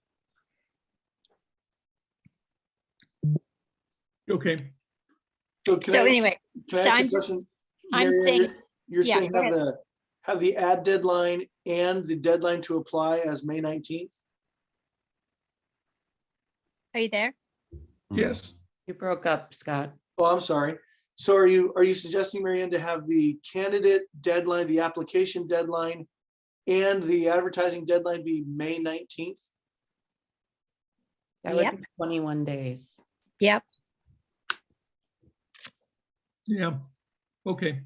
Okay, So So anyway, can I so ask I'm a question? just, I'm Mary Ann, saying, You're yeah, saying go have the ad deadline and the deadline to apply as May 19th? are you there? yes. You broke up, Scott. Oh, I'm sorry. So are you suggesting, Mary Ann, to have the candidate deadline, the application deadline, and the advertising deadline be May 19th? That would Yep. be 21 days. Yep. Yeah, okay.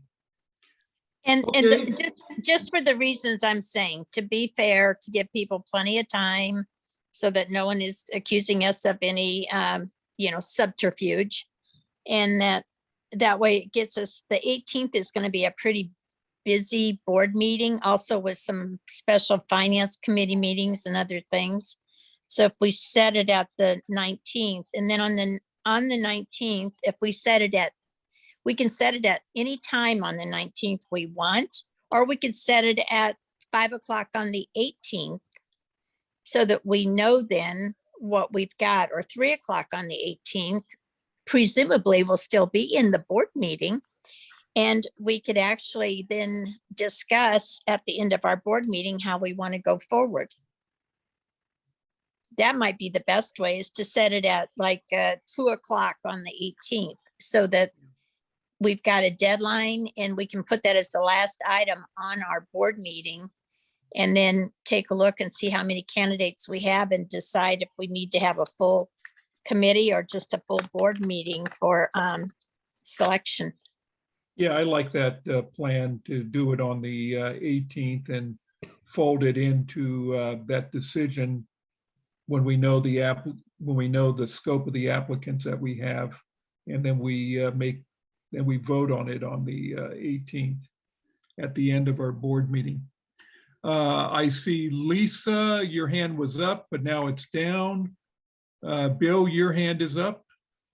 And Okay. just for the reasons I'm saying, to be fair, to give people plenty of time so that no one is accusing us of any, subterfuge. And that way it gets us, the 18th is going to be a pretty busy board meeting, also with some special finance committee meetings and other things. So if we set it at the 19th, and then on the 19th, if we set it at, we can set it at any time on the 19th we want, or we could set it at 5 o'clock on the 18th so that we know then what we've got, or 3 o'clock on the 18th. Presumably we'll still be in the board meeting, and we could actually then discuss at the end of our board meeting how we want to go forward. That might be the best way, is to set it at like 2 o'clock on the 18th, so that we've got a deadline and we can put that as the last item on our board meeting, and then take a look and see how many candidates we have and decide if we need to have a full committee or just a full board meeting for selection. Yeah, I like that plan to do it on the 18th and fold it into that decision when we know the scope of the applicants that we have, and then we vote on it on the 18th at the end of our board meeting. I see Lisa, your hand was up, but now it's down. Bill, your hand is up.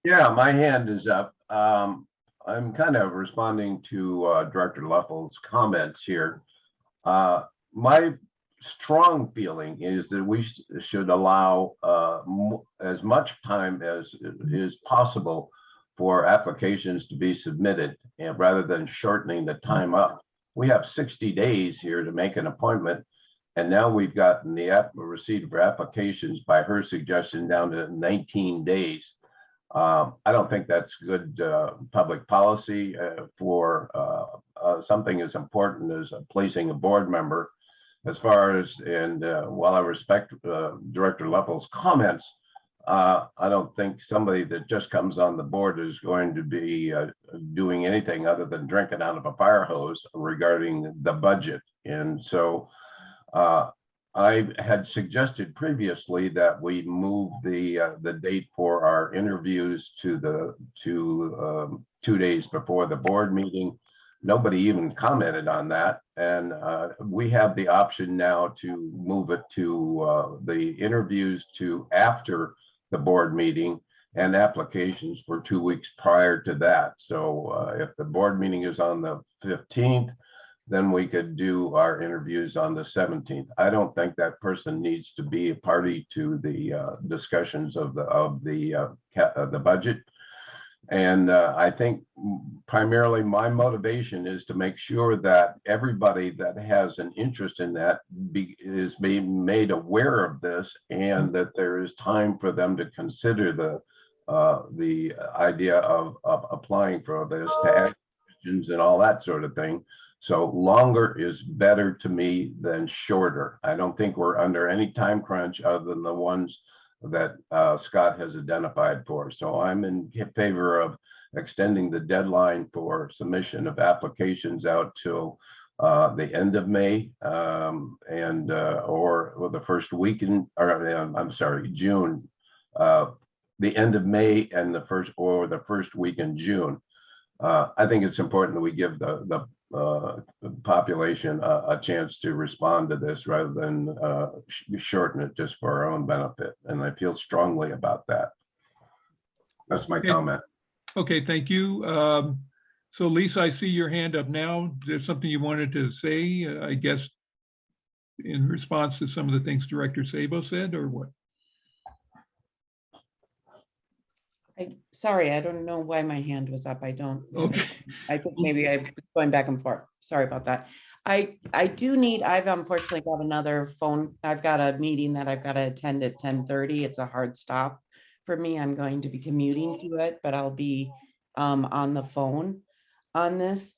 Yeah, my hand is up. I'm kind of responding to Director Leffels' comments here. My strong feeling is that we should allow as much time as is possible for applications to be submitted, and rather than shortening the time up. We have 60 days here to make an appointment, and now we've gotten the receipt for applications by her suggestion down to 19 days. I don't think that's good public policy for something as important as placing a board member. As far as, and while I respect Director Leffels' comments, I don't think somebody that just comes on the board is going to be doing anything other than drinking out of a fire hose regarding the budget. And so I had suggested previously that we move the date for our interviews to 2 days before the board meeting. Nobody even commented on that, and we have the option now to move it to the interviews to after the board meeting, and applications for 2 weeks prior to that. So if the board meeting is on the 15th, then we could do our interviews on the 17th. I don't think that person needs to be a party to the discussions of the budget. And I think primarily my motivation is to make sure that everybody that has an interest in that is being made aware of this, and that there is time for them to consider the idea of applying for this, to ask questions and all that sort of thing. So longer is better to me than shorter. I don't think we're under any time crunch other than the ones that Scott has identified for. So I'm in favor of extending the deadline for submission of applications out till the end of May, or the first week in, or I'm sorry, June, the end of May and the first week in June. I think it's important that we give the population a chance to respond to this rather than shorten it just for our own benefit. And I feel strongly about that. That's my comment. Okay, thank you. So Lisa, I see your hand up now. There's something you wanted to say, I guess, in response to some of the things Director Sabo said, or what? Sorry, I don't know why my hand was up. I don't. Okay. I think maybe I'm going back and forth. Sorry about that. I've unfortunately got another phone. I've got a meeting that I've got to attend at 10:30. It's a hard stop for me. I'm going to be commuting to it, but I'll be on the phone on this.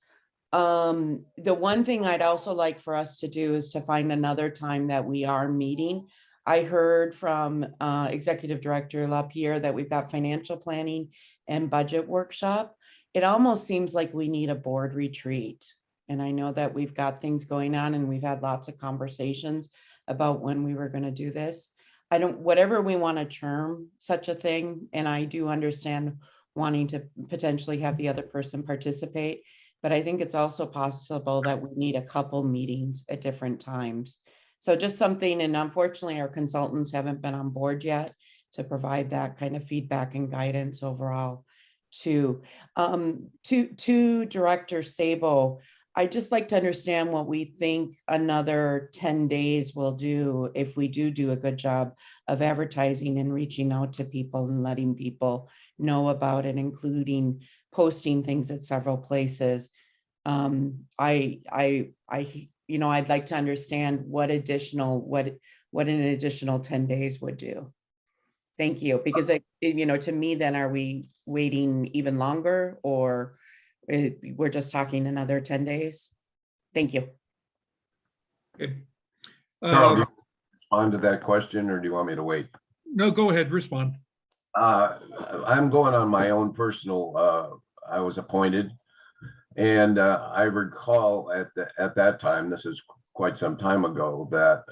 The one thing I'd also like for us to do is to find another time that we are meeting. I heard from Executive Director LaPierre that we've got financial planning and budget workshop. It almost seems like we need a board retreat. And I know that we've got things going on and we've had lots of conversations about when we were going to do this. Whatever we want to term such a thing, and I do understand wanting to potentially have the other person participate, but I think it's also possible that we need a couple meetings at different times. So just something, and unfortunately our consultants haven't been on board yet to provide that kind of feedback and guidance overall too. To Director Sabo, I'd just like to understand what we think another 10 days will do if we do a good job of advertising and reaching out to people and letting people know about it, including posting things at several places. I'd like to understand what an additional 10 days would do. Thank you, because to me, then are we waiting even longer, or we're just talking another 10 days? Thank you. Okay. Carl, do you respond to that question, or do you want me to wait? No, go ahead, respond. I'm going on my own personal, I was appointed. And I recall at that time, this is quite some time ago, that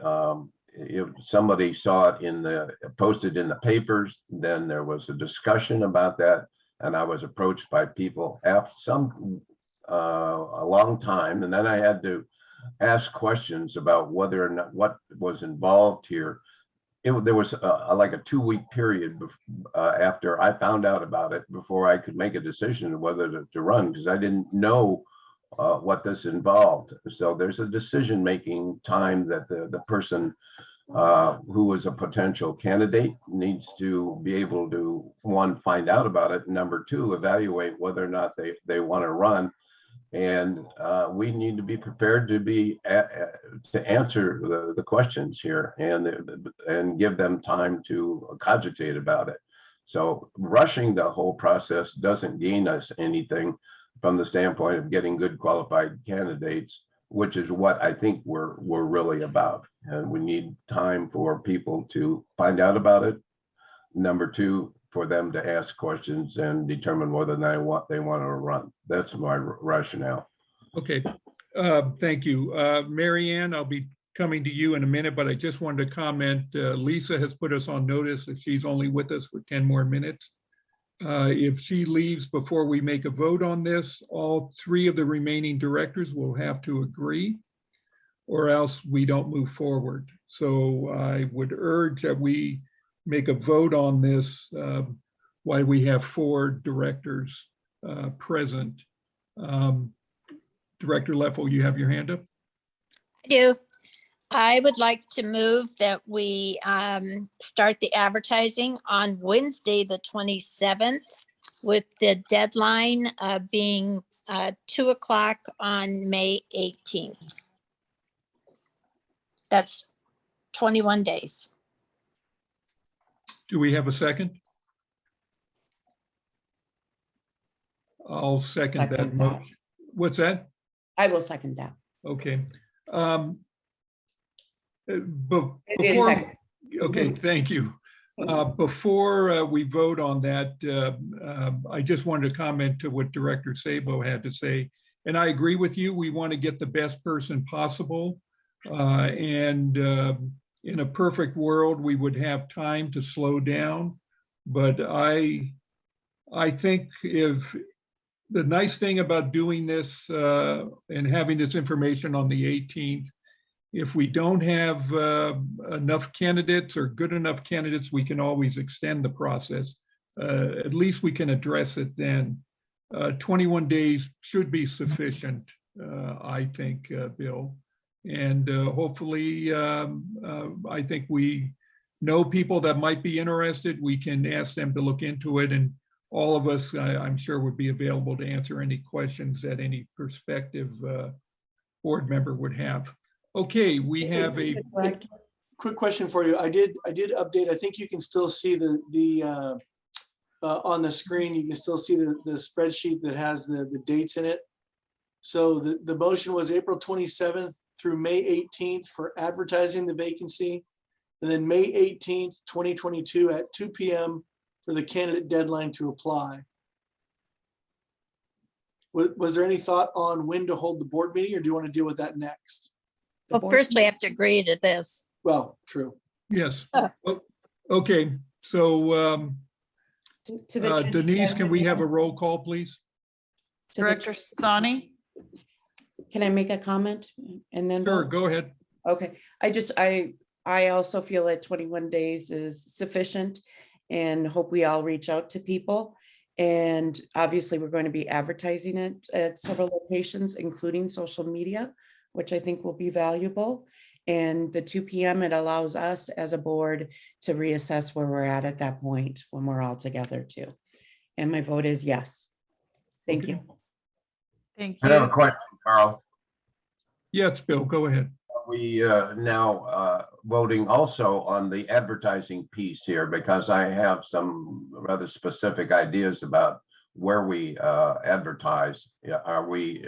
if somebody saw it posted in the papers, then there was a discussion about that. And I was approached by people after a long time. And then I had to ask questions about whether or not what was involved here. There was like a 2-week period after I found out about it before I could make a decision whether to run, because I didn't know what this involved. So there's a decision-making time that the person who is a potential candidate needs to be able to, one, find out about it, number two, evaluate whether or not they want to run. And we need to be prepared to answer the questions here and give them time to cogitate about it. So rushing the whole process doesn't gain us anything from the standpoint of getting good qualified candidates, which is what I think we're really about. And we need time for people to find out about it. Number two, for them to ask questions and determine whether they want to run. That's my rationale. Okay, thank you. Mary Ann, I'll be coming to you in a minute, but I just wanted to comment. Lisa has put us on notice that she's only with us for 10 more minutes. If she leaves before we make a vote on this, all 3 of the remaining directors will have to agree, or else we don't move forward. So I would urge that we make a vote on this while we have 4 directors present. Director Leffel, you have your hand up? I do. I would like to move that we start the advertising on Wednesday, the 27th, with the deadline being 2 o'clock on May 18th. That's 21 days. Do we have a second? I'll second that motion. What's that? I will second that. Okay. Okay, thank you. Before we vote on that, I just wanted to comment to what Director Sabo had to say. And I agree with you. We want to get the best person possible. In a perfect world, we would have time to slow down But I think if the nice thing about doing this and having this information on the 18th, if we don't have enough candidates or good enough candidates, we can always extend the process. At least we can address it then. 21 days should be sufficient, I think, Bill. And hopefully, I think we know people that might be interested. We can ask them to look into it, and all of us, I'm sure, would be available to answer any questions that any prospective board member would have. Okay, we have a Quick question for you. I did update. I think you can still see the on the screen, you can still see the spreadsheet that has the dates in it. So the motion was April 27th through May 18th for advertising the vacancy. And then May 18th, 2022 at 2 p.m. for the candidate deadline to apply. Was there any thought on when to hold the board meeting, or do you want to deal with that next? Well, first we have to agree to this. Well, true. yes. Okay, so To the Denise, can we have a roll call, please? Director Sani? Can I make a comment and then? Sure, vote? go ahead. Okay, I also feel that 21 days is sufficient and hope we all reach out to people. And obviously, we're going to be advertising it at several locations, including social media, which I think will be valuable. And the 2 p.m., it allows us as a board to reassess where we're at that point when we're all together too. And my vote is yes. Thank you. Thank I have a you. question, Carl. Yes, Bill, go ahead. We now voting also on the advertising piece here, because I have some rather specific ideas about where we advertise. Are we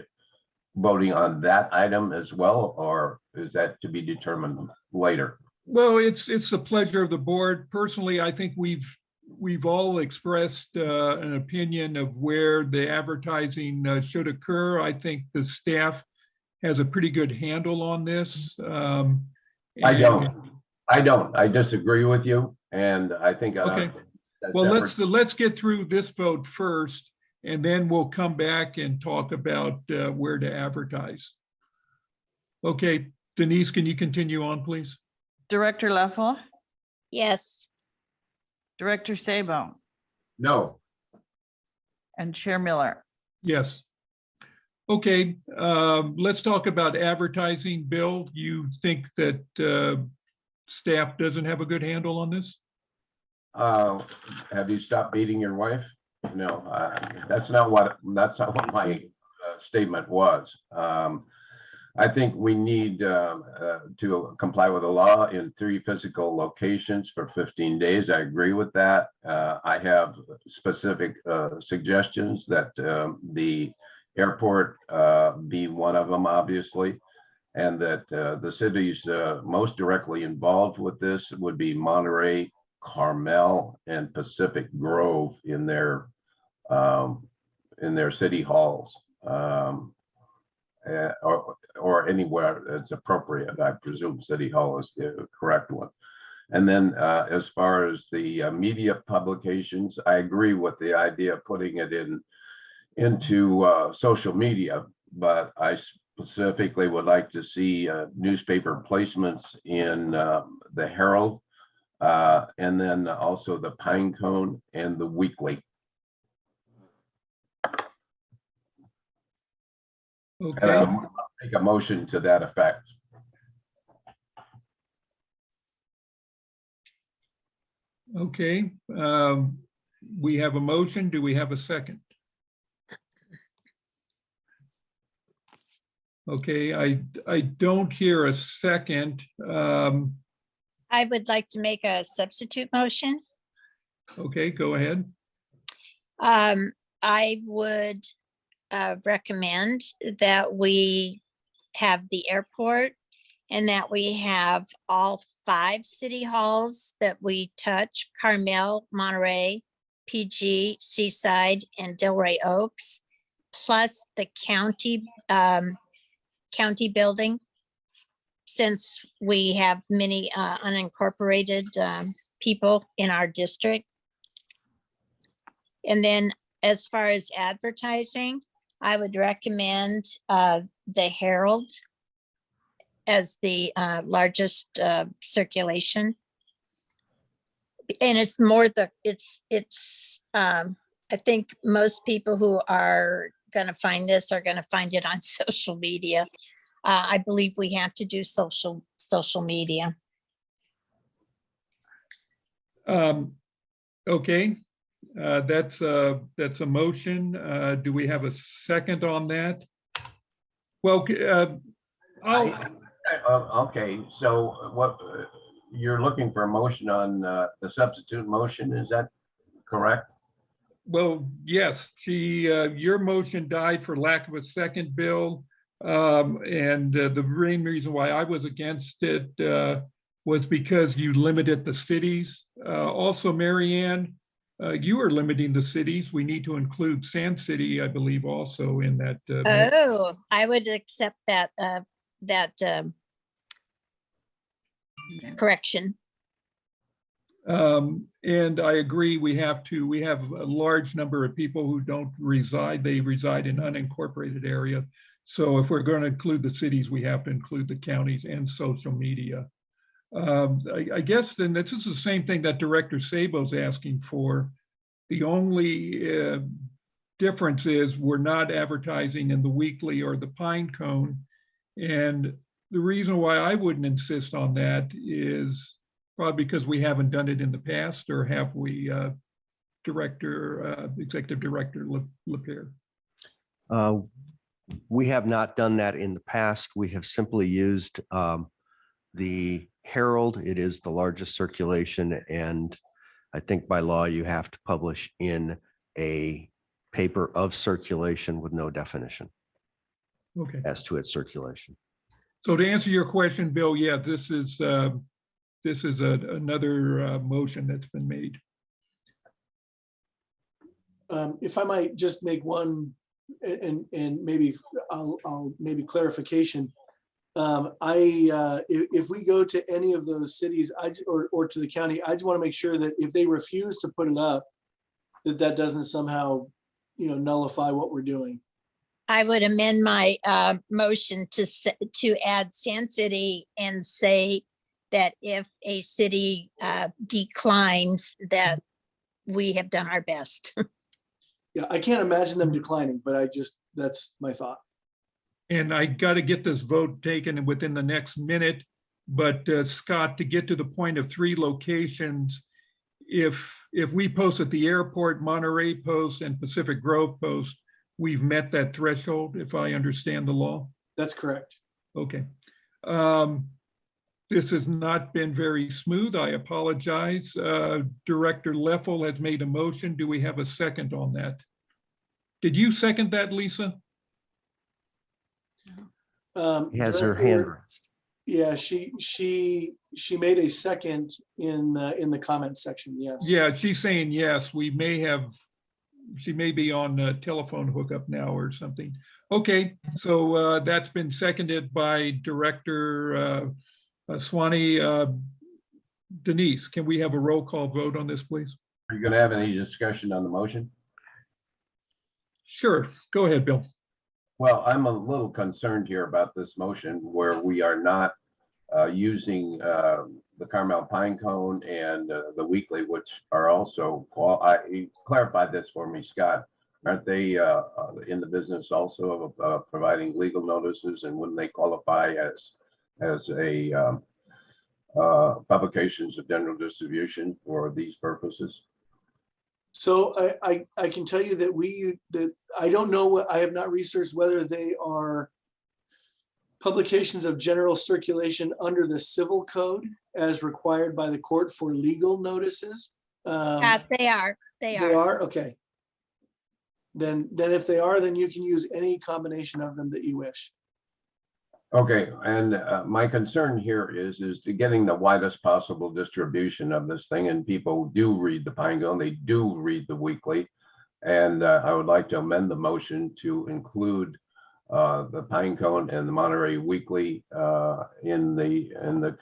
voting on that item as well, or is that to be determined later? Well, it's the pleasure of the board. Personally, I think we've all expressed an opinion of where the advertising should occur. I think the staff has a pretty good handle on this. I don't. I disagree with you, and I think. Okay. Well, let's get through this vote first, and then we'll come back and talk about where to advertise. Okay, Denise, can you continue on, please? Director Leffel, Yes, Director Sabo, No. and Chair Miller. Yes. Okay, let's talk about advertising. Bill, you think that staff doesn't have a good handle on this? Have you stopped beating your wife? No, that's not what my statement was. I think we need to comply with the law in 3 physical locations for 15 days. I agree with that. I have specific suggestions that the airport be one of them, obviously, and that the cities most directly involved with this would be Monterey, Carmel, and Pacific Grove in their city halls, or anywhere that's appropriate. I presume City Hall is the correct one. And then as far as the media publications, I agree with the idea of putting it into social media, but I specifically would like to see newspaper placements in the Herald, and then also the Pine Cone and the Weekly. And Okay, I'll make a motion to that effect. okay. We have a motion. Do we have a second? Okay, I don't hear a second. I would like to make a substitute motion. Okay, go ahead. I would recommend that we have the airport and that we have all 5 city halls that we touch: Carmel, Monterey, PG, Seaside, and Delray Oaks, plus the county building, since we have many unincorporated people in our district. And then as far as advertising, I would recommend the Herald as the largest circulation. And it's more I think most people who are going to find this are going to find it on social media. I believe we have to do social media. Okay, that's a motion. Do we have a second on that? Well, Okay, so what, you're looking for a motion on the substitute motion, is that correct? well, yes, your motion died for lack of a second, Bill. And the main reason why I was against it was because you limited the cities. Also, Marianne, you are limiting the cities. We need to include Sand City, I believe, also in that. Oh, I would accept that correction. And I agree, we have a large number of people who don't reside, they reside in unincorporated area. So if we're going to include the cities, we have to include the counties and social media. I guess then this is the same thing that Director Sabo's asking for. The only difference is we're not advertising in the weekly or the Pine Cone. And the reason why I wouldn't insist on that is probably because we haven't done it in the past, or have we, Executive Director Lapierre? We have not done that in the past. We have simply used the Herald. It is the largest circulation, and I think by law you have to publish in a paper of circulation with no definition Okay. as to its circulation. So to answer your question, Bill, yeah, this is another motion that's been made. If I might just make one, and maybe I'll maybe clarification. If we go to any of those cities, or to the county, I just want to make sure that if they refuse to put it up, that doesn't somehow, nullify what we're doing. I would amend my motion to add Sand City and say that if a city declines, that we have done our best. Yeah, I can't imagine them declining, but that's my thought. And I got to get this vote taken within the next minute. But Scott, to get to the point of 3 locations, if we post at the airport, Monterey post, and Pacific Grove post, we've met that threshold, if I understand the law. That's correct. Okay. This has not been very smooth. I apologize. Director Leffel has made a motion. Do we have a second on that? Did you second that, Lisa? He has her hand raised. Yeah, she made a second in the comments section. Yes. Yeah, she's saying yes. She may be on a telephone hookup now or something. Okay, so that's been seconded by Director Swanee. Denise, can we have a roll call vote on this, please? Are you going to have any discussion on the motion? Sure, go ahead, Bill. Well, I'm a little concerned here about this motion where we are not using the Carmel Pine Cone and the weekly, which are also, clarify this for me, Scott. Aren't they in the business also of providing legal notices, and wouldn't they qualify as a publications of general distribution for these purposes? So I can tell you that I don't know, I have not researched whether they are publications of general circulation under the civil code as required by the court for legal notices. They are. They are? Okay. Then if they are, then you can use any combination of them that you wish. Okay, and my concern here is to getting the widest possible distribution of this thing, and people do read the Pine Cone, they do read the weekly, and I would like to amend the motion to include the Pine Cone and the Monterey Weekly in the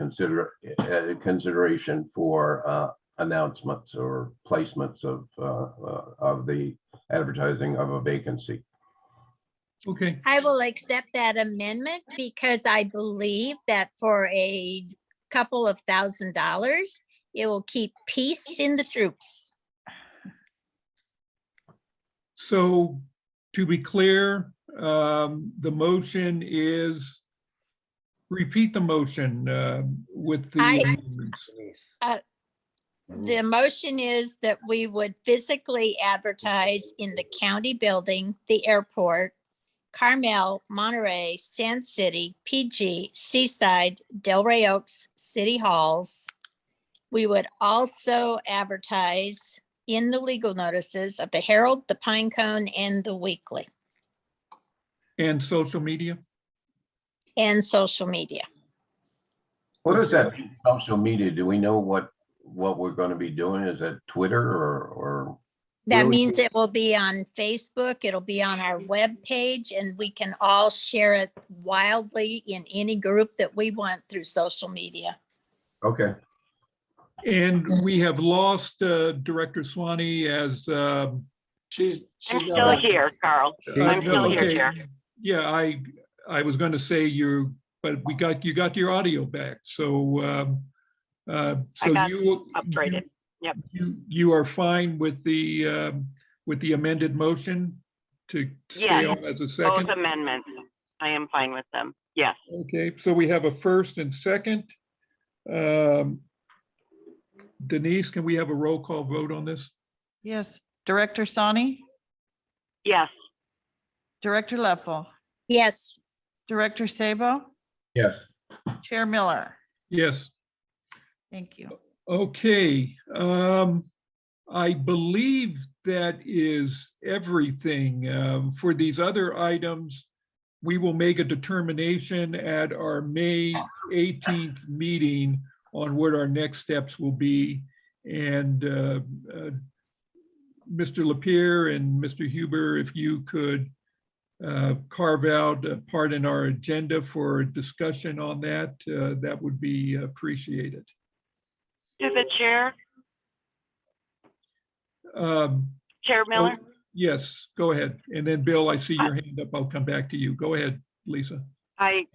consideration for announcements or placements of the advertising of a vacancy. Okay, I will accept that amendment because I believe that for a couple of $1,000, it will keep peace in the troops. so to be clear, the motion is, repeat the motion with the I- amendments. The motion is that we would physically advertise in the county building, the airport, Carmel, Monterey, Sand City, PG, Seaside, Delray Oaks, City Halls. We would also advertise in the legal notices of the Herald, the Pine Cone, and the Weekly, And social media? and social media. What is that social media? Do we know what we're going to be doing? Is it Twitter or? That Really? means it will be on Facebook, it'll be on our webpage, and we can all share it wildly in any group that we want through social media. Okay, And we have lost Director Swanee as. She's I'm now still back. here, Carl. I'm still here, okay. Chair. Yeah, I was going to say but you got your audio back. So I so got you upgraded. Yep. You are fine with the amended motion to stay Yes, on as a Both second? amendments. I am fine with them. Yes. Okay, so we have a first and second. Denise, can we have a roll call vote on this? Yes. Director Sani, Yes. Director Leffel, Yes, Director Sabo, yes. Chair Miller. Yes. Thank you. Okay, I believe that is everything. For these other items, we will make a determination at our May 18th meeting on what our next steps will be. And Mr. Lapierre and Mr. Huber, if you could carve out a part in our agenda for discussion on that, that would be appreciated. To the chair, Chair Miller. Yes, go ahead. And then Bill, I see your hand up. I'll come back to you. Go ahead, Lisa. I'm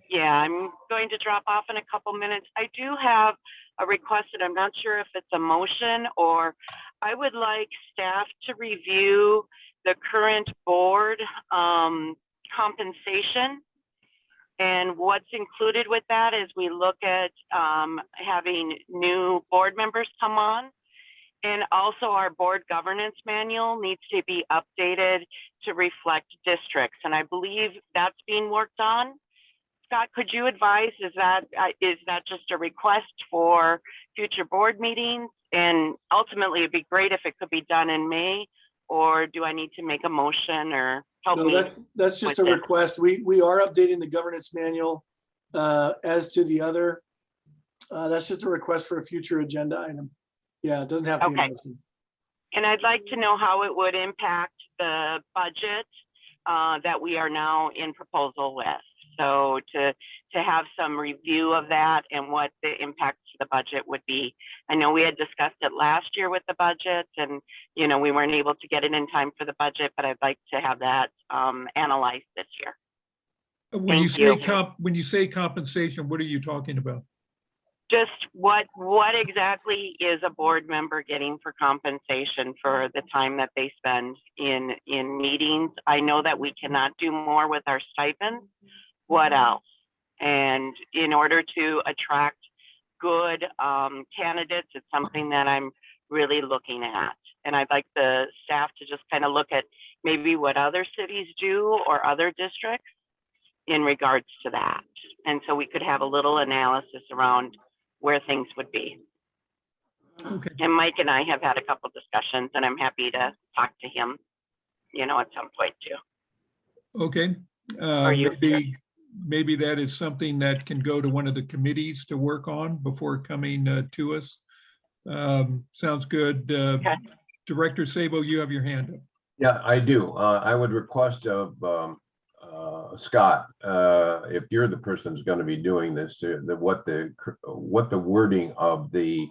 going to drop off in a couple minutes. I do have a request, and I'm not sure if it's a motion, or I would like staff to review the current board compensation. And what's included with that is we look at having new board members come on. And also our board governance manual needs to be updated to reflect districts. And I believe that's being worked on. Scott, could you advise, is that just a request for future board meetings? And ultimately it'd be great if it could be done in May, or do I need to make a motion or help No, me? that's just a with it? request. We are updating the governance manual. As to the other, that's just a request for a future agenda item. Yeah, it doesn't have to be. a Okay. motion. And I'd like to know how it would impact the budget that we are now in proposal with. So to have some review of that and what the impact to the budget would be. I know we had discussed it last year with the budget, and we weren't able to get it in time for the budget, but I'd like to have that analyzed this year. When you Thank say you. when you say compensation, what are you talking about? Just what exactly is a board member getting for compensation for the time that they spend in meetings? I know that we cannot do more with our stipends. What else? And in order to attract good candidates, it's something that I'm really looking at. And I'd like the staff to just kind of look at maybe what other cities do or other districts in regards to that. And so we could have a little analysis around where things would be. Okay, And Mike and I have had a couple discussions, and I'm happy to talk to him, at some point too. okay. Or you, Maybe that is something that can go to one of the committees to work on before coming to us. Sounds good. Okay. Director Sabo, you have your hand up. Yeah, I do. I would request of Scott, if you're the person who's going to be doing this, what the wording of the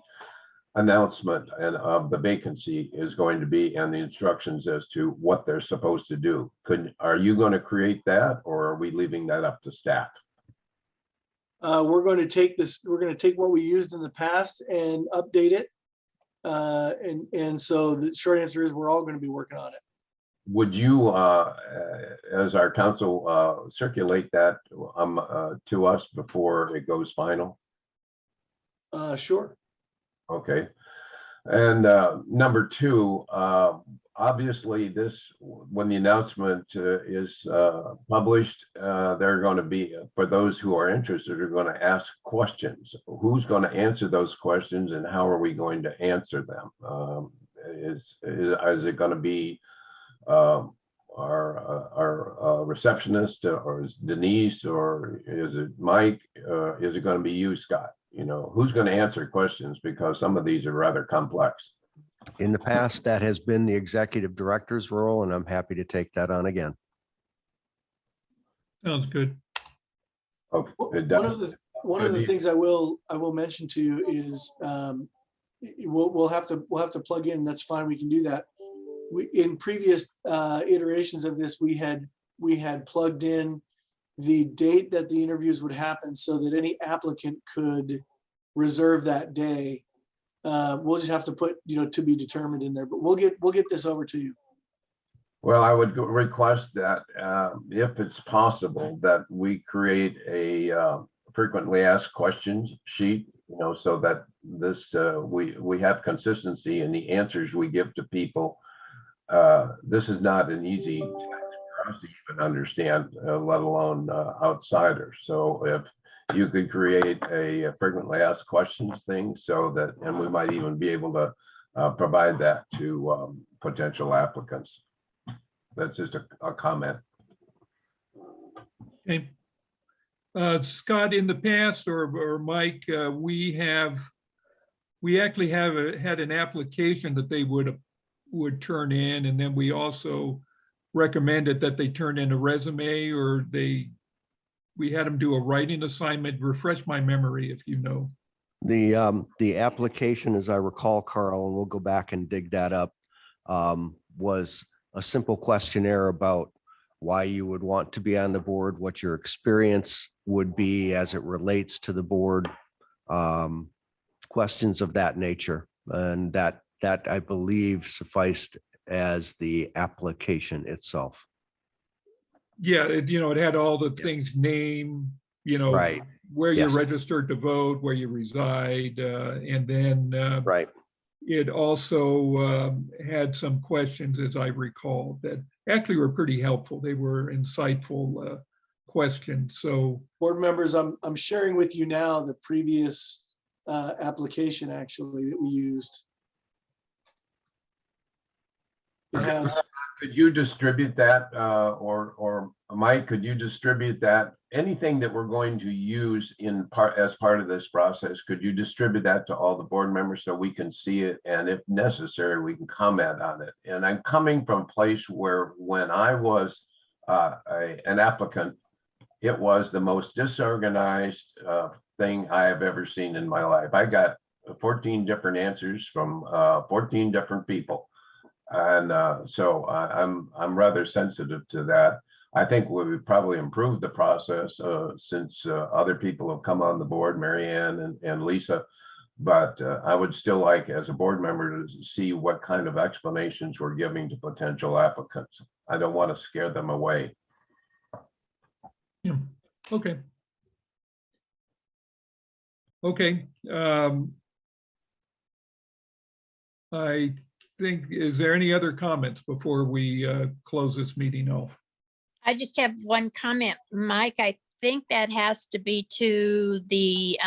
announcement and of the vacancy is going to be and the instructions as to what they're supposed to do. Are you going to create that, or are we leaving that up to staff? We're going to take this, we're going to take what we used in the past and update it. And so the short answer is we're all going to be working on it. Would you, as our council, circulate that to us before it goes final? Sure. Okay. And number two, obviously when the announcement is published, they're going to be, for those who are interested, are going to ask questions. Who's going to answer those questions, and how are we going to answer them? Is it going to be our receptionist, or is Denise, or is it Mike? Is it going to be you, Scott? You know, who's going to answer questions, because some of these are rather complex. In the past, that has been the executive director's role, and I'm happy to take that on again. Sounds good. Okay. One of the things I will mention to you is we'll have to plug in. That's fine. We can do that. In previous iterations of this, we had plugged in the date that the interviews would happen so that any applicant could reserve that day. We'll just have to put, to be determined in there, but we'll get this over to you. Well, I would request that if it's possible, that we create a frequently asked questions sheet, so that this we have consistency in the answers we give to people. This is not an easy task for us to even understand, let alone outsiders. So if you could create a frequently asked questions thing, so that, and we might even be able to provide that to potential applicants. That's just a comment. Okay. Scott, in the past, or Mike, we actually had an application that they would turn in, and then we also recommended that they turn in a resume, or we had them do a writing assignment. Refresh my memory if you know. The application, as I recall, Carl, and we'll go back and dig that up, was a simple questionnaire about why you would want to be on the board, what your experience would be as it relates to the board, questions of that nature. And that I believe sufficed as the application itself. Yeah, it had all the things, name, Right. where you're Yes. registered to vote, where you reside, and then Right. it also had some questions, as I recall, that actually were pretty helpful. They were insightful questions. So, Board members, I'm sharing with you now the previous application actually that we used. It had, Could you distribute that, or Mike, could you distribute that? Anything that we're going to use as part of this process, could you distribute that to all the board members so we can see it, and if necessary, we can comment on it? And I'm coming from a place where, when I was an applicant, it was the most disorganized thing I have ever seen in my life. I got 14 different answers from 14 different people. And so I'm rather sensitive to that. I think we've probably improved the process since other people have come on the board, Mary Ann and Lisa. But I would still like, as a board member, to see what kind of explanations we're giving to potential applicants. I don't want to scare them away. yeah, okay. Okay. I think, is there any other comments before we close this meeting off? I just have one comment, Mike. I think that has to be to the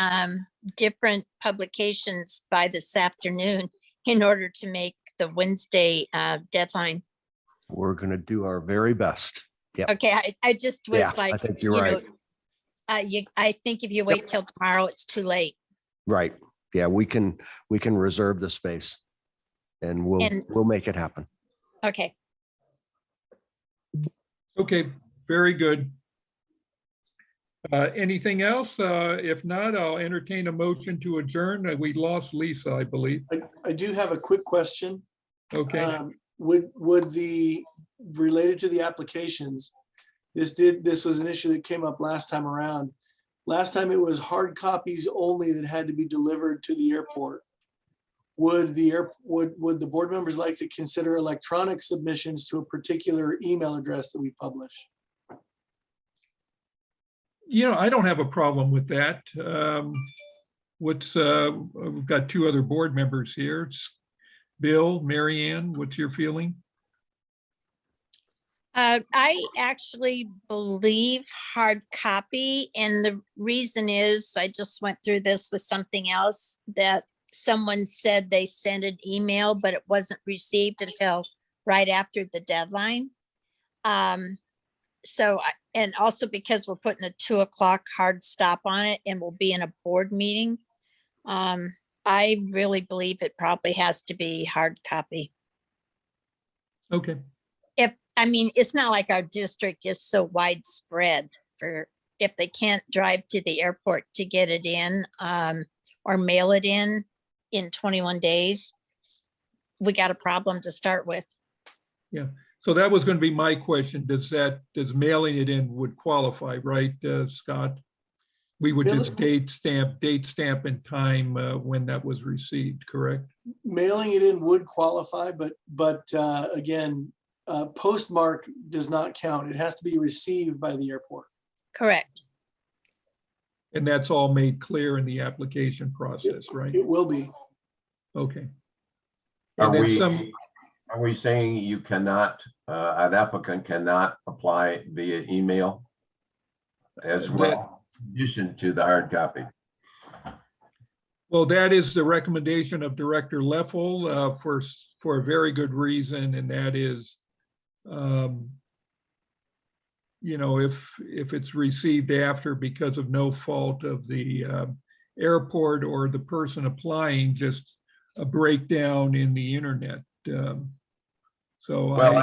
different publications by this afternoon in order to make the Wednesday deadline. We're going to do our very best. Yep. Okay, I just was Yeah, like, I think you're right. I think if you wait till tomorrow, it's too late. Right. Yeah, we can reserve the space, and we'll make it happen. Okay. Okay, very good. Anything else? If not, I'll entertain a motion to adjourn. We lost Lisa, I believe. I do have a quick question. Okay. Would the, related to the applications, this was an issue that came up last time around. Last time it was hard copies only that had to be delivered to the airport. Would the board members like to consider electronic submissions to a particular email address that we publish? I don't have a problem with that. We've got two other board members here. It's Bill, Mary Ann, what's your feeling? I actually believe hard copy, and the reason is I just went through this with something else that someone said they sent an email, but it wasn't received until right after the deadline. And also because we're putting a 2:00 hard stop on it and we'll be in a board meeting. I really believe it probably has to be hard copy. Okay. It's not like our district is so widespread for if they can't drive to the airport to get it in, or mail it in 21 days, we got a problem to start with. Yeah. So that was going to be my question. Does mailing it in would qualify, right, Scott? We would just date stamp and time when that was received, correct? Mailing it in would qualify, but again, postmark does not count. It has to be received by the airport. Correct. And that's all made clear in the application process, right? It will be. Okay. Are And then we saying you cannot, an applicant cannot apply via email as well, in addition to the hard copy? Well, that is the recommendation of Director Leffel for a very good reason, and that is, if it's received after because of no fault of the airport or the person applying, just a breakdown in the internet. Well,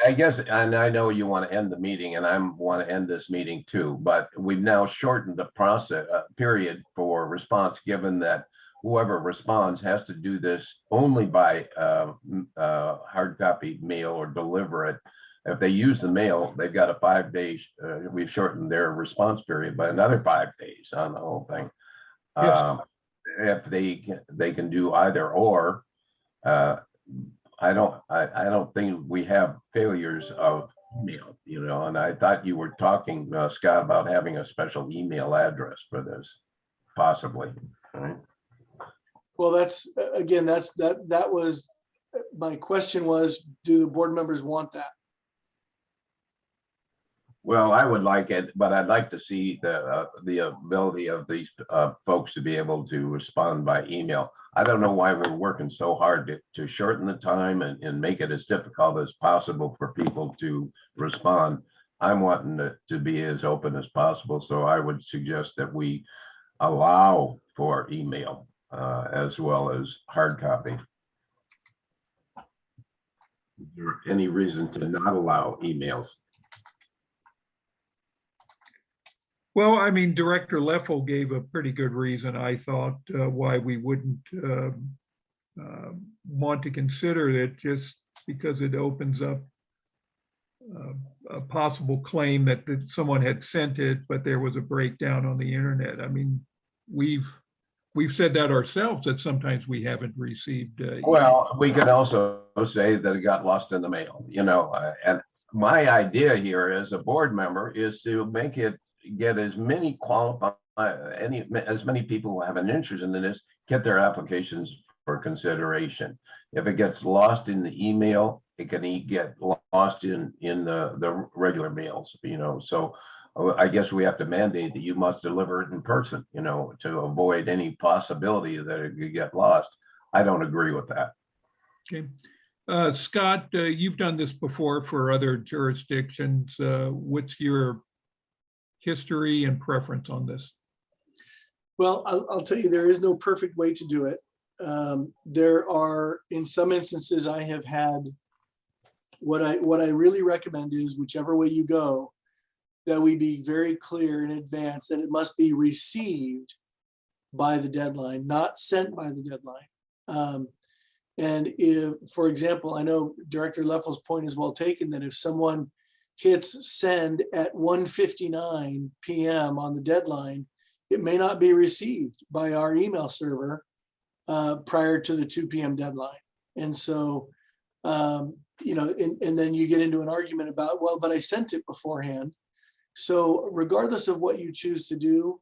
I guess, and I know you want to end the meeting, and I want to end this meeting too, but we've now shortened the process period for response, given that whoever responds has to do this only by hard copy mail or deliver it. If they use the mail, they've got a 5 days. We've shortened their response period by another 5 days on the whole thing. Yes. If they can do either or. I don't think we have failures of email, and I thought you were talking, Scott, about having a special email address for this, possibly. Right? Well, that was, my question was, do the board members want that? Well, I would like it, but I'd like to see the ability of these folks to be able to respond by email. I don't know why we're working so hard to shorten the time and make it as difficult as possible for people to respond. I'm wanting to be as open as possible, so I would suggest that we allow for email as well as hard copy. Is there any reason to not allow emails? Well, Director Leffel gave a pretty good reason, I thought, why we wouldn't want to consider it, just because it opens up a possible claim that someone had sent it, but there was a breakdown on the internet. We've said that ourselves, that sometimes we haven't received. Well, we could also say that it got lost in the mail, and my idea here as a board member is to make it, get as many as many people who have an interest in this, get their applications for consideration. If it gets lost in the email, it can get lost in the regular mails, so I guess we have to mandate that you must deliver it in person, to avoid any possibility that it could get lost. I don't agree with that. Okay. Scott, you've done this before for other jurisdictions. What's your history and preference on this? Well, I'll tell you, there is no perfect way to do it. There are, in some instances, I have had, what I really recommend is whichever way you go, that we be very clear in advance that it must be received by the deadline, not sent by the deadline. And if, for example, I know Director Leffel's point is well taken, that if someone hits send at 1:59 p.m. on the deadline, it may not be received by our email server prior to the 2 p.m. deadline. And so, you know, and then you get into an argument about, well, but I sent it beforehand. So regardless of what you choose to do,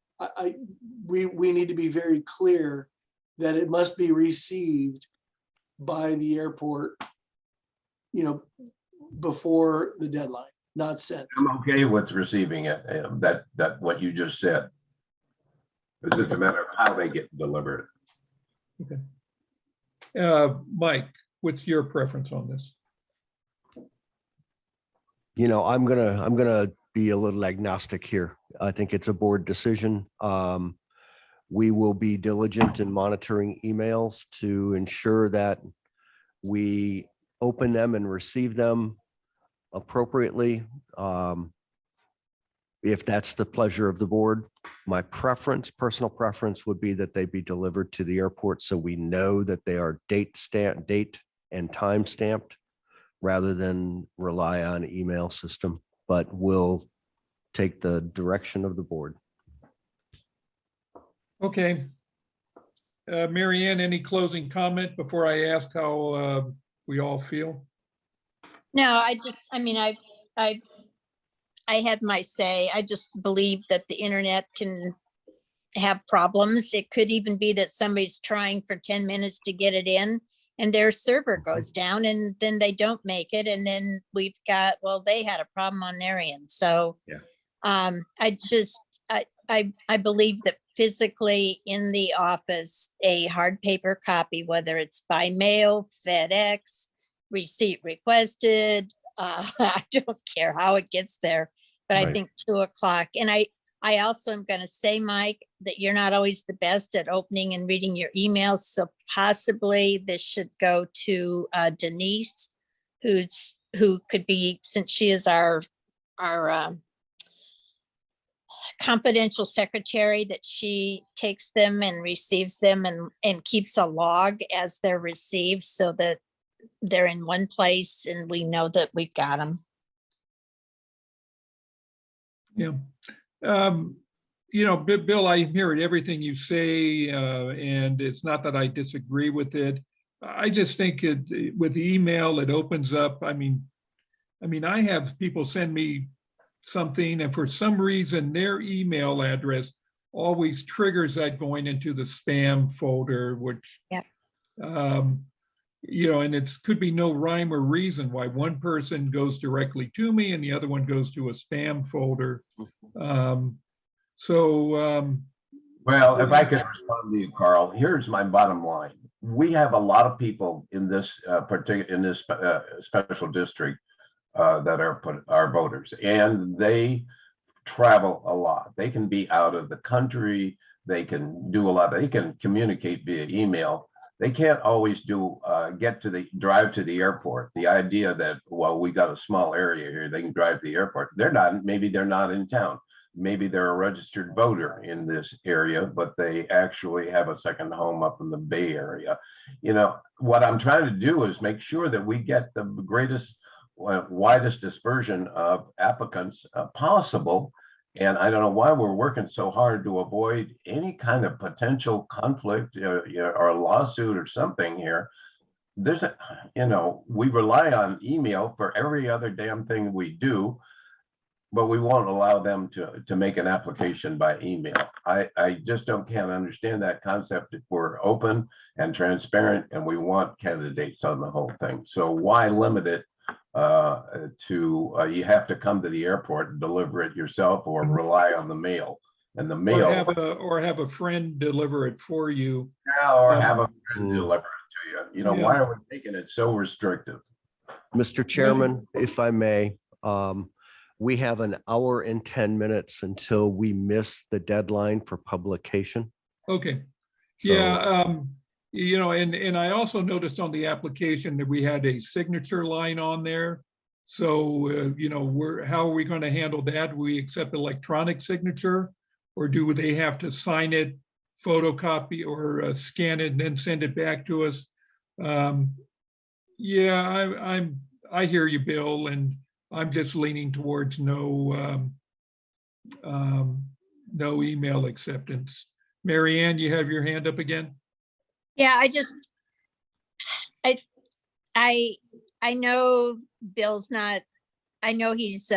we need to be very clear that it must be received by the airport, you know, before the deadline, not sent. I'm okay with receiving it, that what you just said. It's just a matter of how they get delivered. Mike, what's your preference on this? You know, I'm gonna be a little agnostic here. I think it's a board decision. We will be diligent in monitoring emails to ensure that we open them and receive them appropriately. If that's the pleasure of the board, my preference, personal preference would be that they be delivered to the airport so we know that they are date and time stamped rather than rely on email system, but we'll take the direction of the board. Okay. Mary Ann, any closing comment before I ask how we all feel? No, I mean, I had my say. I just believe that the internet can have problems. It could even be that somebody's trying for 10 minutes to get it in and their server goes down and then they don't make it. And then we've got, well, they had a problem on their end. So Yeah. I believe that physically in the office, a hard paper copy, whether it's by mail, FedEx, receipt requested, I don't care how it gets there, but I Right. think 2:00. And I also am going to say, Mike, that you're not always the best at opening and reading your emails. So possibly this should go to Denise, who could be, since she is our confidential secretary, that she takes them and receives them and keeps a log as they're received so that they're in one place and we know that we've got them. Yeah. You know, Bill, I hear everything you say, and it's not that I disagree with it. I just think with email, it opens up. I mean, I have people send me something, and for some reason, their email address always triggers that going into the spam folder, which, Yeah. You know, and it could be no rhyme or reason why one person goes directly to me and the other one goes to a spam folder. Well, if I could respond to you, Carl, here's my bottom line. We have a lot of people in this special district that are voters, and they travel a lot. They can be out of the country. They can do a lot. They can communicate via email. They can't always drive to the airport. The idea that, well, we got a small area here, they can drive to the airport. Maybe they're not in town. Maybe they're a registered voter in this area, but they actually have a second home up in the Bay Area. You know, what I'm trying to do is make sure that we get the greatest, widest dispersion of applicants possible. And I don't know why we're working so hard to avoid any kind of potential conflict or a lawsuit or something here. We rely on email for every other damn thing we do, but we won't allow them to make an application by email. I just can't understand that concept if we're open and transparent and we want candidates on the whole thing. So why limit it to you have to come to the airport and deliver it yourself or rely on the mail? And the mail, or have a friend deliver it for you. Yeah, or have a friend deliver it to you. You know, Yeah. why are we making it so restrictive? Mr. Chairman, if I may, we have an hour and 10 minutes until we miss the deadline for publication. Okay. So- Yeah. You know, and I also noticed on the application that we had a signature line on there. So, you know, how are we going to handle that? We accept electronic signature, or do they have to sign it, photocopy, or scan it and then send it back to us? Yeah, I hear you, Bill, and I'm just leaning towards no email acceptance. Mary Ann, you have your hand up again? Yeah, I know Bill's not, I know he's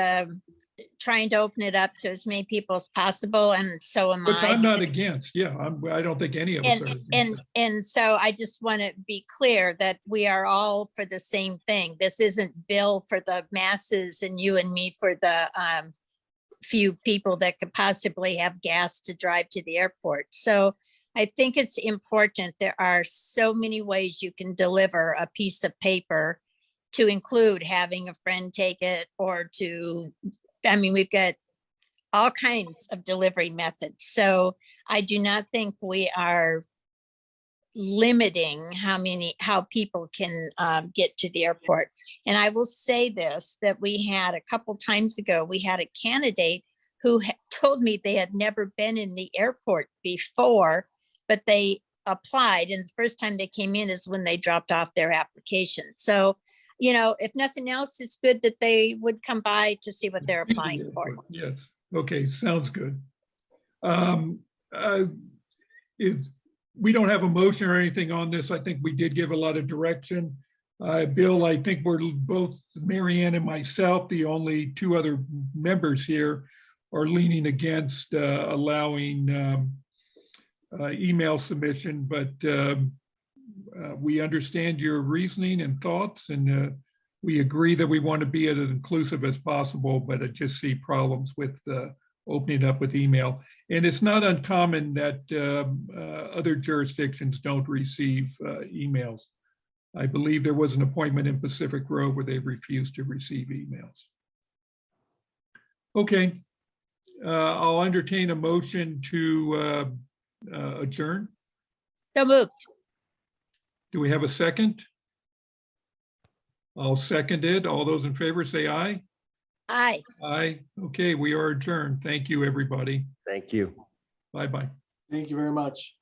trying to open it up to as many people as possible, and so am Which I. I'm not against. Yeah, I don't think any of us are against it. And so I just want to be clear that we are all for the same thing. This isn't Bill for the masses and you and me for the few people that could possibly have gas to drive to the airport. So I think it's important. There are so many ways you can deliver a piece of paper, to include having a friend take it, or to, I mean, we've got all kinds of delivery methods. So I do not think we are limiting how people can get to the airport. And I will say this, that we had a couple times ago, we had a candidate who told me they had never been in the airport before, but they applied, and the first time they came in is when they dropped off their application. So, you know, if nothing else, it's good that they would come by to see what they're applying for. Yes, okay, sounds good. We don't have a motion or anything on this. I think we did give a lot of direction. Bill, I think we're both, Mary Ann and myself, the only two other members here, are leaning against allowing email submission, but we understand your reasoning and thoughts, and we agree that we want to be as inclusive as possible, but I just see problems with opening up with email. And it's not uncommon that other jurisdictions don't receive emails. I believe there was an appointment in Pacific Grove where they refused to receive emails. Okay, I'll entertain a motion to adjourn. So moved. Do we have a second? I'll second it. All those in favor say aye. Aye. Aye. Okay, we are adjourned. Thank you, everybody. Thank you. Bye-bye. Thank you very much.